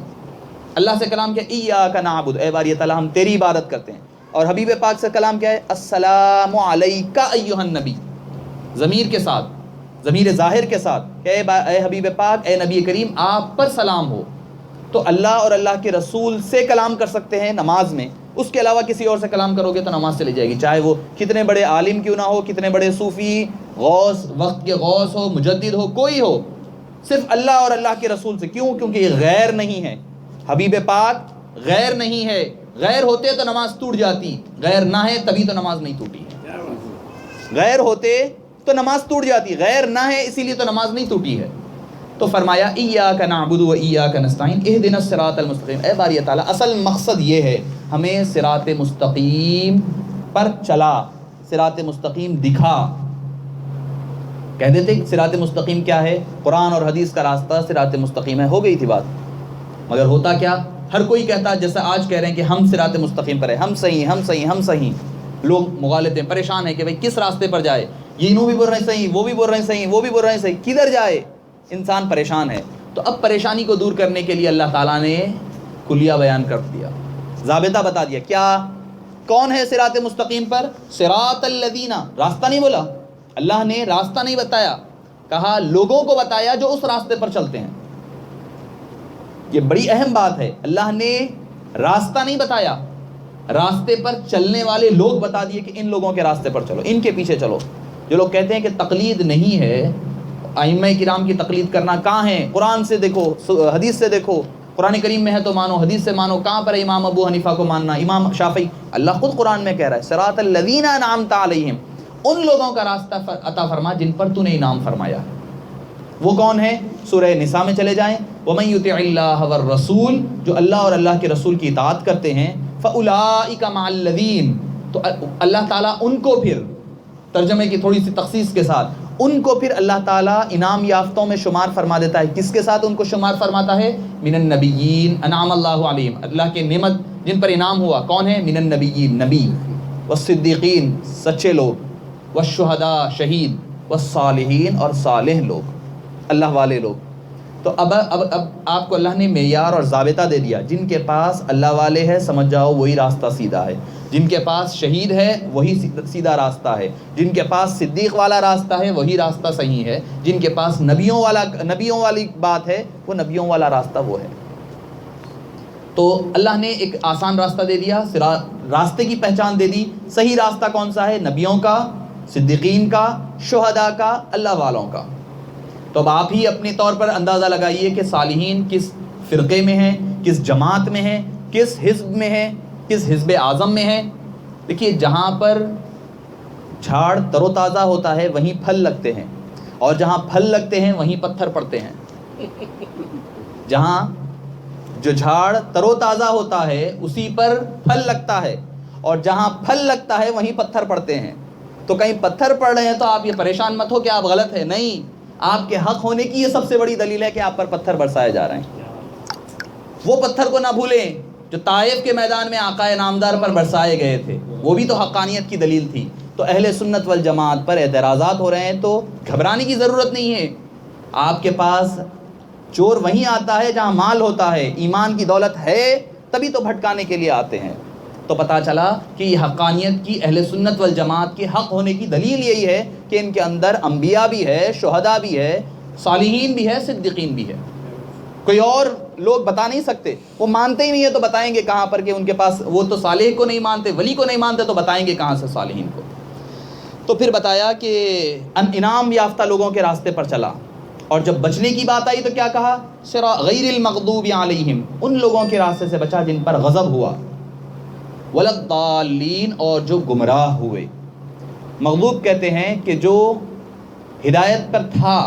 اللہ سے کلام کیا؟ ایاک نعبد، اے باری تعالیٰ ہم تیری عبادت کرتے ہیں۔ اور حبیب پاک سے کلام کیا ہے؟ السلام علیک ایھا النبی، ضمیر کے ساتھ، ضمیر ظاہر کے ساتھ کہ اے حبیب پاک، اے نبی کریم، آپ پر سلام ہو۔ تو اللہ اور اللہ کے رسول سے کلام کر سکتے ہیں نماز میں، اس کے علاوہ کسی اور سے کلام کرو گے تو نماز چلی جائے گی، چاہے وہ کتنے بڑے عالم کیوں نہ ہو، کتنے بڑے صوفی، غوث، وقت کے غوث ہو، مجدد ہو، کوئی ہو، صرف اللہ اور اللہ کے رسول سے۔ کیوں؟ کیونکہ یہ غیر نہیں ہے، حبیب پاک غیر نہیں ہے، غیر ہوتے تو نماز ٹوٹ جاتی، غیر نہ ہے تبھی تو نماز نہیں ٹوٹی ہے، غیر ہوتے تو نماز ٹوٹ جاتی، غیر نہ ہے اسی لیے تو نماز نہیں ٹوٹی ہے۔ تو فرمایا ایاک نعبد و ایاک نستعین اہدنا الصراط المستقیم. اے باری تعالیٰ اصل مقصد یہ ہے ہمیں صراط مستقیم پر چلا، صراط مستقیم دکھا. کہہ دیتے صراط مستقیم کیا ہے، قرآن اور حدیث کا راستہ صراط مستقیم ہے، ہو گئی تھی بات. مگر ہوتا کیا، ہر کوئی کہتا جیسا آج کہہ رہے ہیں کہ ہم صراط مستقیم پر ہیں، ہم صحیح ہم صحیح ہم صحیح. لوگ مغالط ہیں، پریشان ہیں کہ بھئی کس راستے پر جائے، یہ انہوں بھی بول رہے ہیں صحیح، وہ بھی بول رہے ہیں صحیح، وہ بھی بول رہے ہیں صحیح، کدھر جائے، انسان پریشان ہے. تو اب پریشانی کو دور کرنے کے لیے اللہ تعالیٰ نے کلیہ بیان کر دیا، ضابطہ بتا دیا. کیا، کون ہے صراط مستقیم پر؟ صراط الذین، راستہ نہیں بولا اللہ نے، راستہ نہیں بتایا، کہا لوگوں کو بتایا جو اس راستے پر چلتے ہیں. یہ بڑی اہم بات ہے، اللہ نے راستہ نہیں بتایا، راستے پر چلنے والے لوگ بتا دیے کہ ان لوگوں کے راستے پر چلو، ان کے پیچھے چلو. جو لوگ کہتے ہیں کہ تقلید نہیں ہے، ائمہ کرام کی تقلید کرنا کہاں ہے، قرآن سے دیکھو، حدیث سے دیکھو، قرآن کریم میں ہے تو مانو، حدیث سے مانو. کہاں پر ہے امام ابو حنیفہ کو ماننا، امام شافعی؟ اللہ خود قرآن میں کہہ رہا ہے صراط الذین انعمت علیہم، ان لوگوں کا راستہ عطا فرما جن پر تو نے انعام فرمایا. وہ کون ہے؟ سورہ نساء میں چلے جائیں، وَمَن يُطِعِ اللَّهَ وَالرَّسُولَ، جو اللہ اور اللہ کے رسول کی اطاعت کرتے ہیں، فَأُولَٰئِكَ مَعَ الَّذِينَ، تو اللہ تعالیٰ ان کو پھر، ترجمے کی تھوڑی سی تخصیص کے ساتھ، ان کو پھر اللہ تعالیٰ انعام یافتوں میں شمار فرما دیتا ہے. کس کے ساتھ ان کو شمار فرماتا ہے؟ من النبیین انعم اللہ علیہم، اللہ کے نعمت جن پر انعام ہوا، کون ہے؟ من النبیین، نبی، والصدیقین، سچے لوگ، والشہداء، شہید، والصالحین، اور صالح لوگ، اللہ والے لوگ. تو اب آپ کو اللہ نے معیار اور ضابطہ دے دیا. جن کے پاس اللہ والے ہے سمجھ جاؤ وہی راستہ سیدھا ہے، جن کے پاس شہید ہے وہی سیدھا راستہ ہے، جن کے پاس صدیق والا راستہ ہے وہی راستہ صحیح ہے، جن کے پاس نبیوں والی بات ہے وہ نبیوں والا راستہ وہ ہے. تو اللہ نے ایک آسان راستہ دے دیا، راستے کی پہچان دے دی. صحیح راستہ کون سا ہے؟ نبیوں کا، صدیقین کا، شہداء کا، اللہ والوں کا. تو اب آپ ہی اپنے طور پر اندازہ لگائیے کہ صالحین کس فرقے میں ہیں، کس جماعت میں ہیں، کس حزب میں ہیں، کس حزب اعظم میں ہیں. دیکھیے جہاں پر جھاڑ تر و تازہ ہوتا ہے وہیں پھل لگتے ہیں، اور جہاں پھل لگتے ہیں وہیں پتھر پڑتے ہیں. جہاں جو جھاڑ تر و تازہ ہوتا ہے اسی پر پھل لگتا ہے، اور جہاں پھل لگتا ہے وہیں پتھر پڑتے ہیں. تو کہیں پتھر پڑ رہے ہیں تو آپ یہ پریشان مت ہو کہ آپ غلط ہیں، نہیں، آپ کے حق ہونے کی یہ سب سے بڑی دلیل ہے کہ آپ پر پتھر برسائے جا رہے ہیں. وہ پتھر کو نہ بھولیں جو طائف کے میدان میں آقا نامدار پر برسائے گئے تھے، وہ بھی تو حقانیت کی دلیل تھی. تو اہل سنت والجماعت پر اعتراضات ہو رہے ہیں تو گھبرانے کی ضرورت نہیں ہے. آپ کے پاس چور وہیں آتا ہے جہاں مال ہوتا ہے، ایمان کی دولت ہے تبھی تو بھٹکانے کے لیے آتے ہیں. تو پتہ چلا کہ یہ حقانیت کی، اہل سنت والجماعت کے حق ہونے کی دلیل یہی ہے کہ ان کے اندر انبیاء بھی ہے، شہداء بھی ہے، صالحین بھی ہے، صدیقین بھی ہے. کوئی اور لوگ بتا نہیں سکتے، وہ مانتے ہی نہیں ہے تو بتائیں گے کہاں پر کہ ان کے پاس، وہ تو صالح کو نہیں مانتے، ولی کو نہیں مانتے، تو بتائیں گے کہاں سے صالحین کو. تو پھر بتایا کہ انعام یافتہ لوگوں کے راستے پر چلا، اور جب بچنے کی بات آئی تو کیا کہا؟ غیر المغضوب علیہم، ان لوگوں کے راستے سے بچا جن پر غضب ہوا، ولا الضالین، اور جو گمراہ ہوئے. مغضوب کہتے ہیں کہ جو ہدایت پر تھا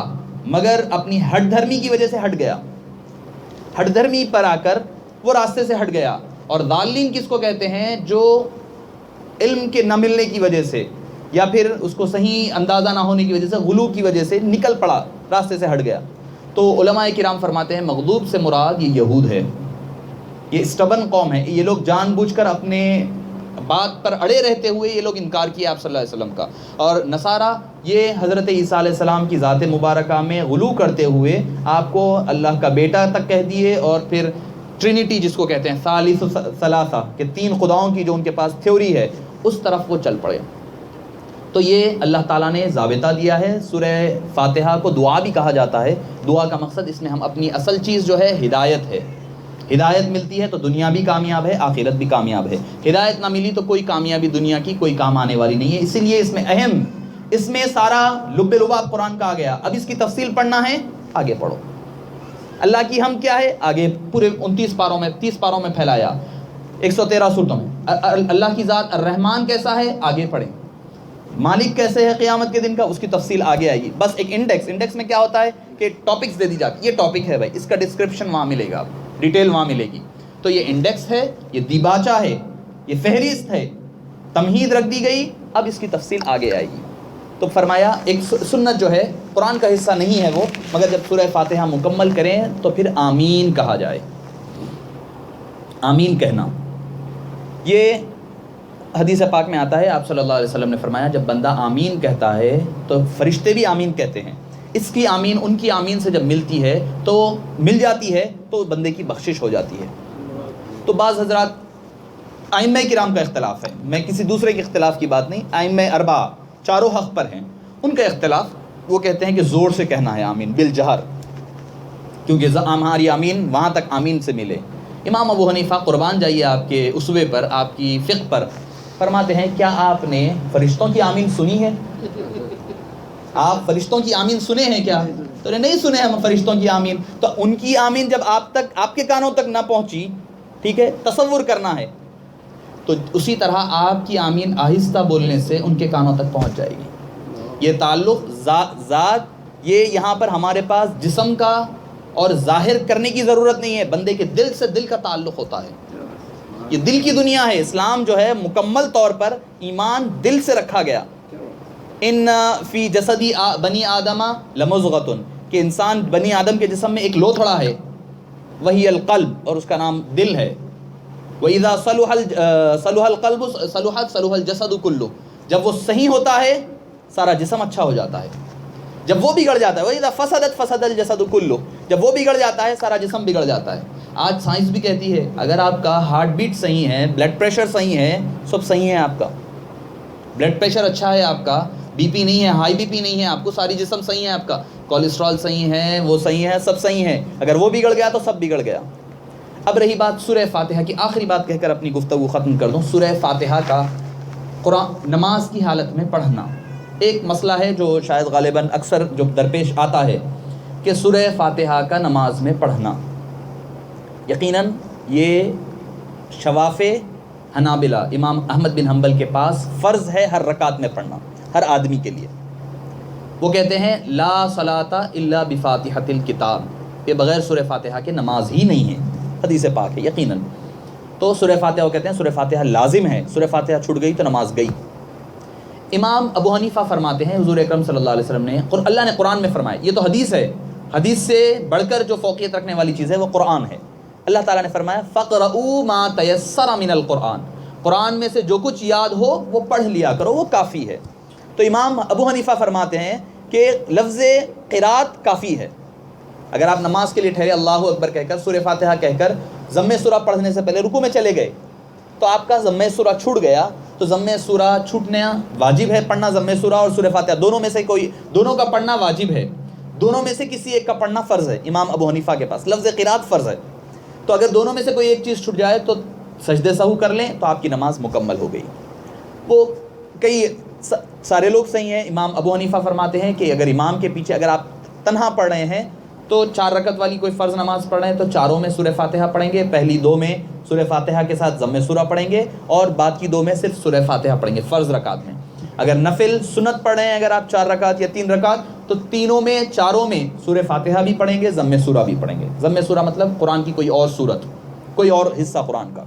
مگر اپنی ہٹ دھرمی کی وجہ سے ہٹ گیا، ہٹ دھرمی پر آ کر وہ راستے سے ہٹ گیا. اور ضالین کس کو کہتے ہیں؟ جو علم کے نہ ملنے کی وجہ سے یا پھر اس کو صحیح اندازہ نہ ہونے کی وجہ سے، غلو کی وجہ سے نکل پڑا، راستے سے ہٹ گیا. تو علماء کرام فرماتے ہیں مغضوب سے مراد یہ یہود ہے، یہ اسٹبن قوم ہے. یہ لوگ جان بوجھ کر اپنے بات پر اڑے رہتے ہوئے یہ لوگ انکار کیا آپ صلی اللہ علیہ وسلم کا. اور نصارہ یہ حضرت عیسیٰ علیہ السلام کی ذات مبارکہ میں غلو کرتے ہوئے آپ کو اللہ کا بیٹا تک کہہ دیے، اور پھر ٹرینٹی جس کو کہتے ہیں، ثالث ثلاثہ، کہ تین خداؤں کی جو ان کے پاس تھیوری ہے اس طرف وہ چل پڑے. تو یہ اللہ تعالیٰ نے ضابطہ دیا ہے. سورہ فاتحہ کو دعا بھی کہا جاتا ہے. دعا کا مقصد اس میں ہم اپنی اصل چیز جو ہے ہدایت ہے، ہدایت ملتی ہے تو دنیا بھی کامیاب ہے، آخرت بھی کامیاب ہے. ہدایت نہ ملی تو کوئی کامیابی دنیا کی کوئی کام آنے والی نہیں ہے. اسی لیے اس میں اہم، اس میں سارا لب لباب قرآن کا آ گیا. اب اس کی تفصیل پڑھنا ہے، آگے پڑھو. اللہ کی ہم کیا ہے، آگے پورے 29 پاروں میں، 30 پاروں میں پھیلایا، 113 سورتوں میں. اللہ کی ذات الرحمن کیسا ہے، آگے پڑھیں. مالک کیسے ہے قیامت کے دن کا، اس کی تفصیل آگے آئے گی. بس ایک انڈیکس میں کیا ہوتا ہے کہ ٹاپکس دے دی جاتی، یہ ٹاپک ہے بھائی، اس کا ڈسکرپشن وہاں ملے گا، ڈیٹیل وہاں ملے گی. تو یہ انڈیکس ہے، یہ دیباچہ ہے، یہ فہرست ہے، تمہید رکھ دی گئی. اب اس کی تفصیل آگے آئے گی. تو فرمایا ایک سنت جو ہے، قرآن کا حصہ نہیں ہے وہ، مگر جب سورہ فاتحہ مکمل کریں تو پھر آمین کہا جائے. آمین کہنا، یہ حدیث پاک میں آتا ہے، آپ صلی اللہ علیہ وسلم نے فرمایا جب بندہ آمین کہتا ہے تو فرشتے بھی آمین کہتے ہیں. اس کی آمین ان کی آمین سے جب ملتی ہے تو مل جاتی ہے تو بندے کی بخشش ہو جاتی ہے. تو بعض حضرات، ائمہ کرام کا اختلاف ہے، میں کسی دوسرے کے اختلاف کی بات نہیں، ائمہ اربعہ چاروں حق پر ہیں، ان کا اختلاف، وہ کہتے ہیں کہ زور سے کہنا ہے آمین بالجہر، کیونکہ ہماری آمین وہاں تک آمین سے ملے. امام ابو حنیفہ، قربان جائیے آپ کے اسوے پر، آپ کی فقہ پر، فرماتے ہیں کیا آپ نے فرشتوں کی آمین سنی ہے؟ آپ فرشتوں کی آمین سنے ہیں کیا؟ تو نہیں سنے ہم فرشتوں کی آمین. تو ان کی آمین جب آپ کے کانوں تک نہ پہنچی، ٹھیک ہے، تصور کرنا ہے، تو اسی طرح آپ کی آمین آہستہ بولنے سے ان کے کانوں تک پہنچ جائے گی. یہ تعلق ذات، یہ یہاں پر ہمارے پاس جسم کا اور ظاہر کرنے کی ضرورت نہیں ہے، بندے کے دل سے دل کا تعلق ہوتا ہے. یہ دل کی دنیا ہے. اسلام جو ہے مکمل طور پر ایمان دل سے رکھا گیا. ان فی جسدی بنی آدم لمضغۃ، کہ انسان بنی آدم کے جسم میں ایک لوتھڑا ہے، وہی القلب، اور اس کا نام دل ہے. وَإِذَا صَلُحَ الْقَلْبُ صَلُحَ الْجَسَدُ كُلُّهُ، جب وہ صحیح ہوتا ہے سارا جسم اچھا ہو جاتا ہے. جب وہ بگڑ جاتا ہے، وَإِذَا فَسَدَتْ فَسَدَ الْجَسَدُ كُلُّهُ، جب وہ بگڑ جاتا ہے سارا جسم بگڑ جاتا ہے. آج سائنس بھی کہتی ہے اگر آپ کا ہارٹ بیٹ صحیح ہے، بلڈ پریشر صحیح ہے، سب صحیح ہے. آپ کا بلڈ پریشر اچھا ہے، آپ کا بی پی نہیں ہے، ہائی بی پی نہیں ہے، آپ کو ساری جسم صحیح ہے، آپ کا کولیسٹرول صحیح ہے، وہ صحیح ہے، سب صحیح ہے. اگر وہ بگڑ گیا تو سب بگڑ گیا. اب رہی بات سورہ فاتحہ کی، آخری بات کہہ کر اپنی گفتگو ختم کر دوں. سورہ فاتحہ کا قرآن نماز کی حالت میں پڑھنا ایک مسئلہ ہے جو شاید غالباً اکثر جو درپیش آتا ہے کہ سورہ فاتحہ کا نماز میں پڑھنا، یقیناً یہ شواف حنابلہ امام احمد بن حنبل کے پاس فرض ہے ہر رکعت میں پڑھنا، ہر آدمی کے لیے. وہ کہتے ہیں لا صلاۃ الا بفاتحۃ الکتاب، کہ بغیر سورہ فاتحہ کے نماز ہی نہیں ہے. حدیث پاک ہے یقیناً. تو سورہ فاتحہ وہ کہتے ہیں سورہ فاتحہ لازم ہے، سورہ فاتحہ چھوٹ گئی تو نماز گئی. امام ابو حنیفہ فرماتے ہیں حضور اکرم صلی اللہ علیہ وسلم نے، اللہ نے قرآن میں فرمایا، یہ تو حدیث ہے، حدیث سے بڑھ کر جو فوقیت رکھنے والی چیز ہے وہ قرآن ہے. اللہ تعالیٰ نے فرمایا فَقْرَؤُوا مَا تَيَسَّرَ مِنَ الْقُرْآنِ، قرآن میں سے جو کچھ یاد ہو وہ پڑھ لیا کرو، وہ کافی ہے. تو امام ابو حنیفہ فرماتے ہیں کہ لفظ قرات کافی ہے. اگر آپ نماز کے لیے ٹھہرے اللہ اکبر کہہ کر، سورہ فاتحہ کہہ کر ضم سورہ پڑھنے سے پہلے رکوع میں چلے گئے تو آپ کا ضم سورہ چھوٹ گیا، تو ضم سورہ چھوٹنا واجب ہے پڑھنا، ضم سورہ اور سورہ فاتحہ دونوں میں سے دونوں کا پڑھنا واجب ہے، دونوں میں سے کسی ایک کا پڑھنا فرض ہے. امام ابو حنیفہ کے پاس لفظ قرات فرض ہے. تو اگر دونوں میں سے کوئی ایک چیز چھٹ جائے تو سجدے سہو کر لیں تو آپ کی نماز مکمل ہو گئی. وہ سارے لوگ صحیح ہیں. امام ابو حنیفہ فرماتے ہیں کہ اگر امام کے پیچھے اگر آپ تنہا پڑھ رہے ہیں تو 4 رکعت والی کوئی فرض نماز پڑھ رہے ہیں تو چاروں میں سورہ فاتحہ پڑھیں گے، پہلی 2 میں سورہ فاتحہ کے ساتھ ضم سورہ پڑھیں گے اور بعد کی 2 میں صرف سورہ فاتحہ پڑھیں گے فرض رکعت میں. اگر نفل سنت پڑھ رہے ہیں اگر آپ 4 رکعت یا 3 رکعت تو تینوں میں چاروں میں سورہ فاتحہ بھی پڑھیں گے، ضم سورہ بھی پڑھیں گے. ضم سورہ مطلب قرآن کی کوئی اور سورت، کوئی اور حصہ قرآن کا.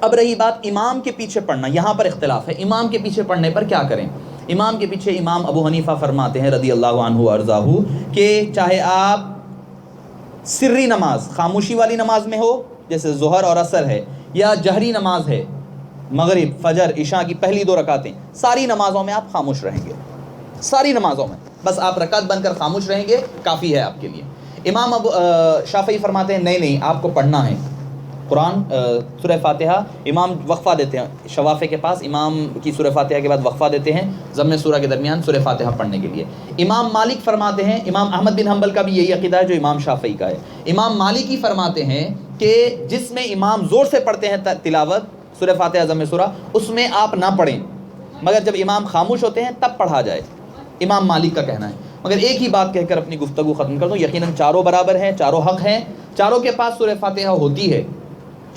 اب رہی بات امام کے پیچھے پڑھنا، یہاں پر اختلاف ہے امام کے پیچھے پڑھنے پر کیا کریں. امام کے پیچھے امام ابو حنیفہ فرماتے ہیں رضی اللہ عنہ وارضاہ کہ چاہے آپ سری نماز خاموشی والی نماز میں ہو جیسے ظہر اور عصر ہے، یا جہری نماز ہے مغرب فجر عشاء کی پہلی 2 رکعتیں، ساری نمازوں میں آپ خاموش رہیں گے، ساری نمازوں میں بس آپ رکعت بن کر خاموش رہیں گے، کافی ہے آپ کے لیے. امام ابو شافعی فرماتے ہیں نہیں آپ کو پڑھنا ہے قرآن سورہ فاتحہ. امام وقفہ دیتے ہیں شوافع کے پاس، امام کی سورہ فاتحہ کے بعد وقفہ دیتے ہیں ضم سورہ کے درمیان سورہ فاتحہ پڑھنے کے لیے. امام مالک فرماتے ہیں، امام احمد بن حنبل کا بھی یہی عقیدہ ہے جو امام شافعی کا ہے. امام مالک ہی فرماتے ہیں کہ جس میں امام زور سے پڑھتے ہیں تلاوت سورہ فاتحہ ضم سورہ، اس میں آپ نہ پڑھیں، مگر جب امام خاموش ہوتے ہیں تب پڑھا جائے. امام مالک کا کہنا ہے. مگر ایک ہی بات کہہ کر اپنی گفتگو ختم کر دوں، یقیناً چاروں برابر ہیں، چاروں حق ہیں، چاروں کے پاس سورہ فاتحہ ہوتی ہے،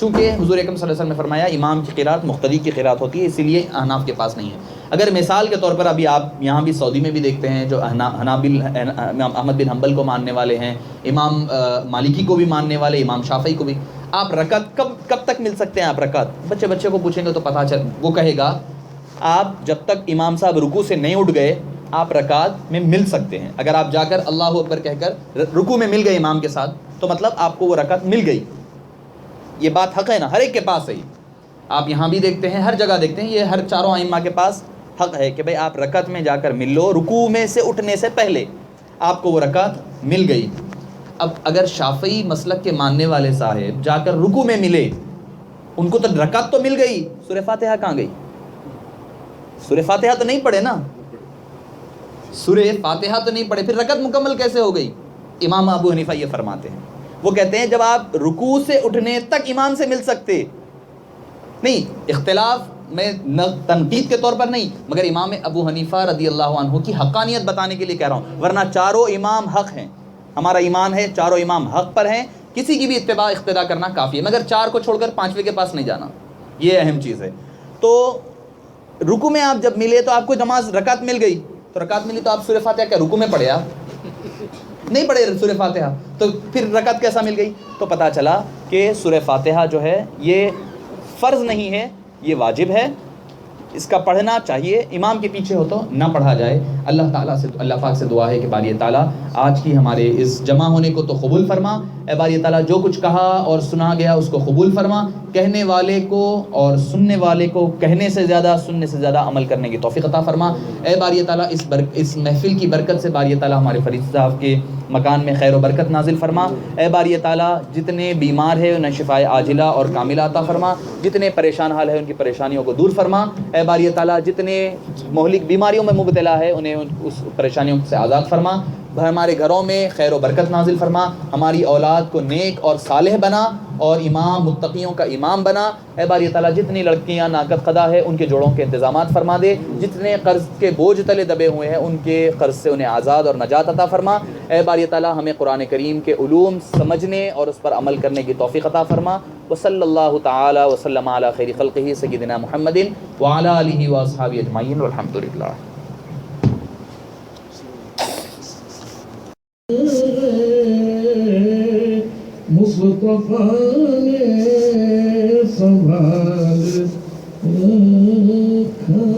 چونکہ حضور اکرم صلی اللہ علیہ وسلم نے فرمایا امام کی قرات مقتدی کی قرات ہوتی ہے، اسی لیے احناف کے پاس نہیں ہے۔ اگر مثال کے طور پر ابھی آپ یہاں بھی سعودی میں بھی دیکھتے ہیں جو حنابل امام احمد بن حنبل کو ماننے والے ہیں، امام مالکی کو بھی ماننے والے، امام شافعی کو بھی، آپ رکعت کب تک مل سکتے ہیں؟ آپ رکعت بچے کو پوچھیں گے تو پتہ چل، وہ کہے گا آپ جب تک امام صاحب رکوع سے نہیں اٹھ گئے آپ رکعت میں مل سکتے ہیں۔ اگر آپ جا کر اللہ اکبر کہہ کر رکوع میں مل گئے امام کے ساتھ تو مطلب آپ کو وہ رکعت مل گئی۔ یہ بات حق ہے نا، ہر ایک کے پاس ہے۔ آپ یہاں بھی دیکھتے ہیں، ہر جگہ دیکھتے ہیں، یہ ہر چاروں ائمہ کے پاس حق ہے کہ بھئی آپ رکعت میں جا کر مل لو، رکوع میں سے اٹھنے سے پہلے آپ کو وہ رکعت مل گئی۔ اب اگر شافعی مسلک کے ماننے والے صاحب جا کر رکوع میں ملے، ان کو تو رکعت تو مل گئی، سورہ فاتحہ کہاں گئی؟ سورہ فاتحہ تو نہیں پڑھے نا، سورہ فاتحہ تو نہیں پڑھے، پھر رکعت مکمل کیسے ہو گئی؟ امام ابو حنیفہ یہ فرماتے ہیں، وہ کہتے ہیں جب آپ رکوع سے اٹھنے تک امام سے مل سکتے نہیں، اختلاف میں تنقید کے طور پر نہیں، مگر امام ابو حنیفہ رضی اللہ عنہ کی حقانیت بتانے کے لیے کہہ رہا ہوں، ورنہ چاروں امام حق ہیں، ہمارا ایمان ہے چاروں امام حق پر ہیں، کسی کی بھی اتباع اقتداء کرنا کافی ہے، مگر چار کو چھوڑ کر پانچویں کے پاس نہیں جانا، یہ اہم چیز ہے۔ تو رکوع میں آپ جب ملے تو آپ کو نماز رکعت مل گئی، تو رکعت ملی تو آپ سورہ فاتحہ کیا رکوع میں پڑھے؟ آپ نہیں پڑھے سورہ فاتحہ، تو پھر رکعت کیسا مل گئی؟ تو پتہ چلا کہ سورہ فاتحہ جو ہے یہ فرض نہیں ہے، یہ واجب ہے، اس کا پڑھنا چاہیے، امام کے پیچھے ہو تو نہ پڑھا جائے۔ اللہ تعالیٰ سے، اللہ پاک سے دعا ہے کہ باری تعالیٰ آج کی ہمارے اس جمع ہونے کو تو قبول فرما، اے باری تعالیٰ جو کچھ کہا اور سنا گیا اس کو قبول فرما، کہنے والے کو اور سننے والے کو کہنے سے زیادہ سننے سے زیادہ عمل کرنے کی توفیق عطا فرما۔ اے باری تعالیٰ اس محفل کی برکت سے باری تعالیٰ ہمارے فرید صاحب کے مکان میں خیر و برکت نازل فرما۔ اے باری تعالیٰ جتنے بیمار ہیں انہیں شفائے عاجلہ اور کاملہ عطا فرما، جتنے پریشان حال ہیں ان کی پریشانیوں کو دور فرما۔ اے باری تعالیٰ جتنے مہلک بیماریوں میں مبتلا ہے انہیں اس پریشانیوں سے آزاد فرما، ہمارے گھروں میں خیر و برکت نازل فرما، ہماری اولاد کو نیک اور صالح بنا اور امام متقیوں کا امام بنا۔ اے باری تعالیٰ جتنی لڑکیاں ناقد قضا ہے ان کے جوڑوں کے انتظامات فرما دے، جتنے قرض کے بوجھ تلے دبے ہوئے ہیں ان کے قرض سے انہیں آزاد اور نجات عطا فرما۔ اے باری تعالیٰ ہمیں قرآن کریم کے علوم سمجھنے اور اس پر عمل کرنے کی توفیق عطا فرما۔ وصلی اللہ تعالی وسلم علی خیر خلقہ سیدنا محمد وعلی آلہ واصحابہ اجمعین والحمد للہ۔ مصطفیٰ نے سنبھال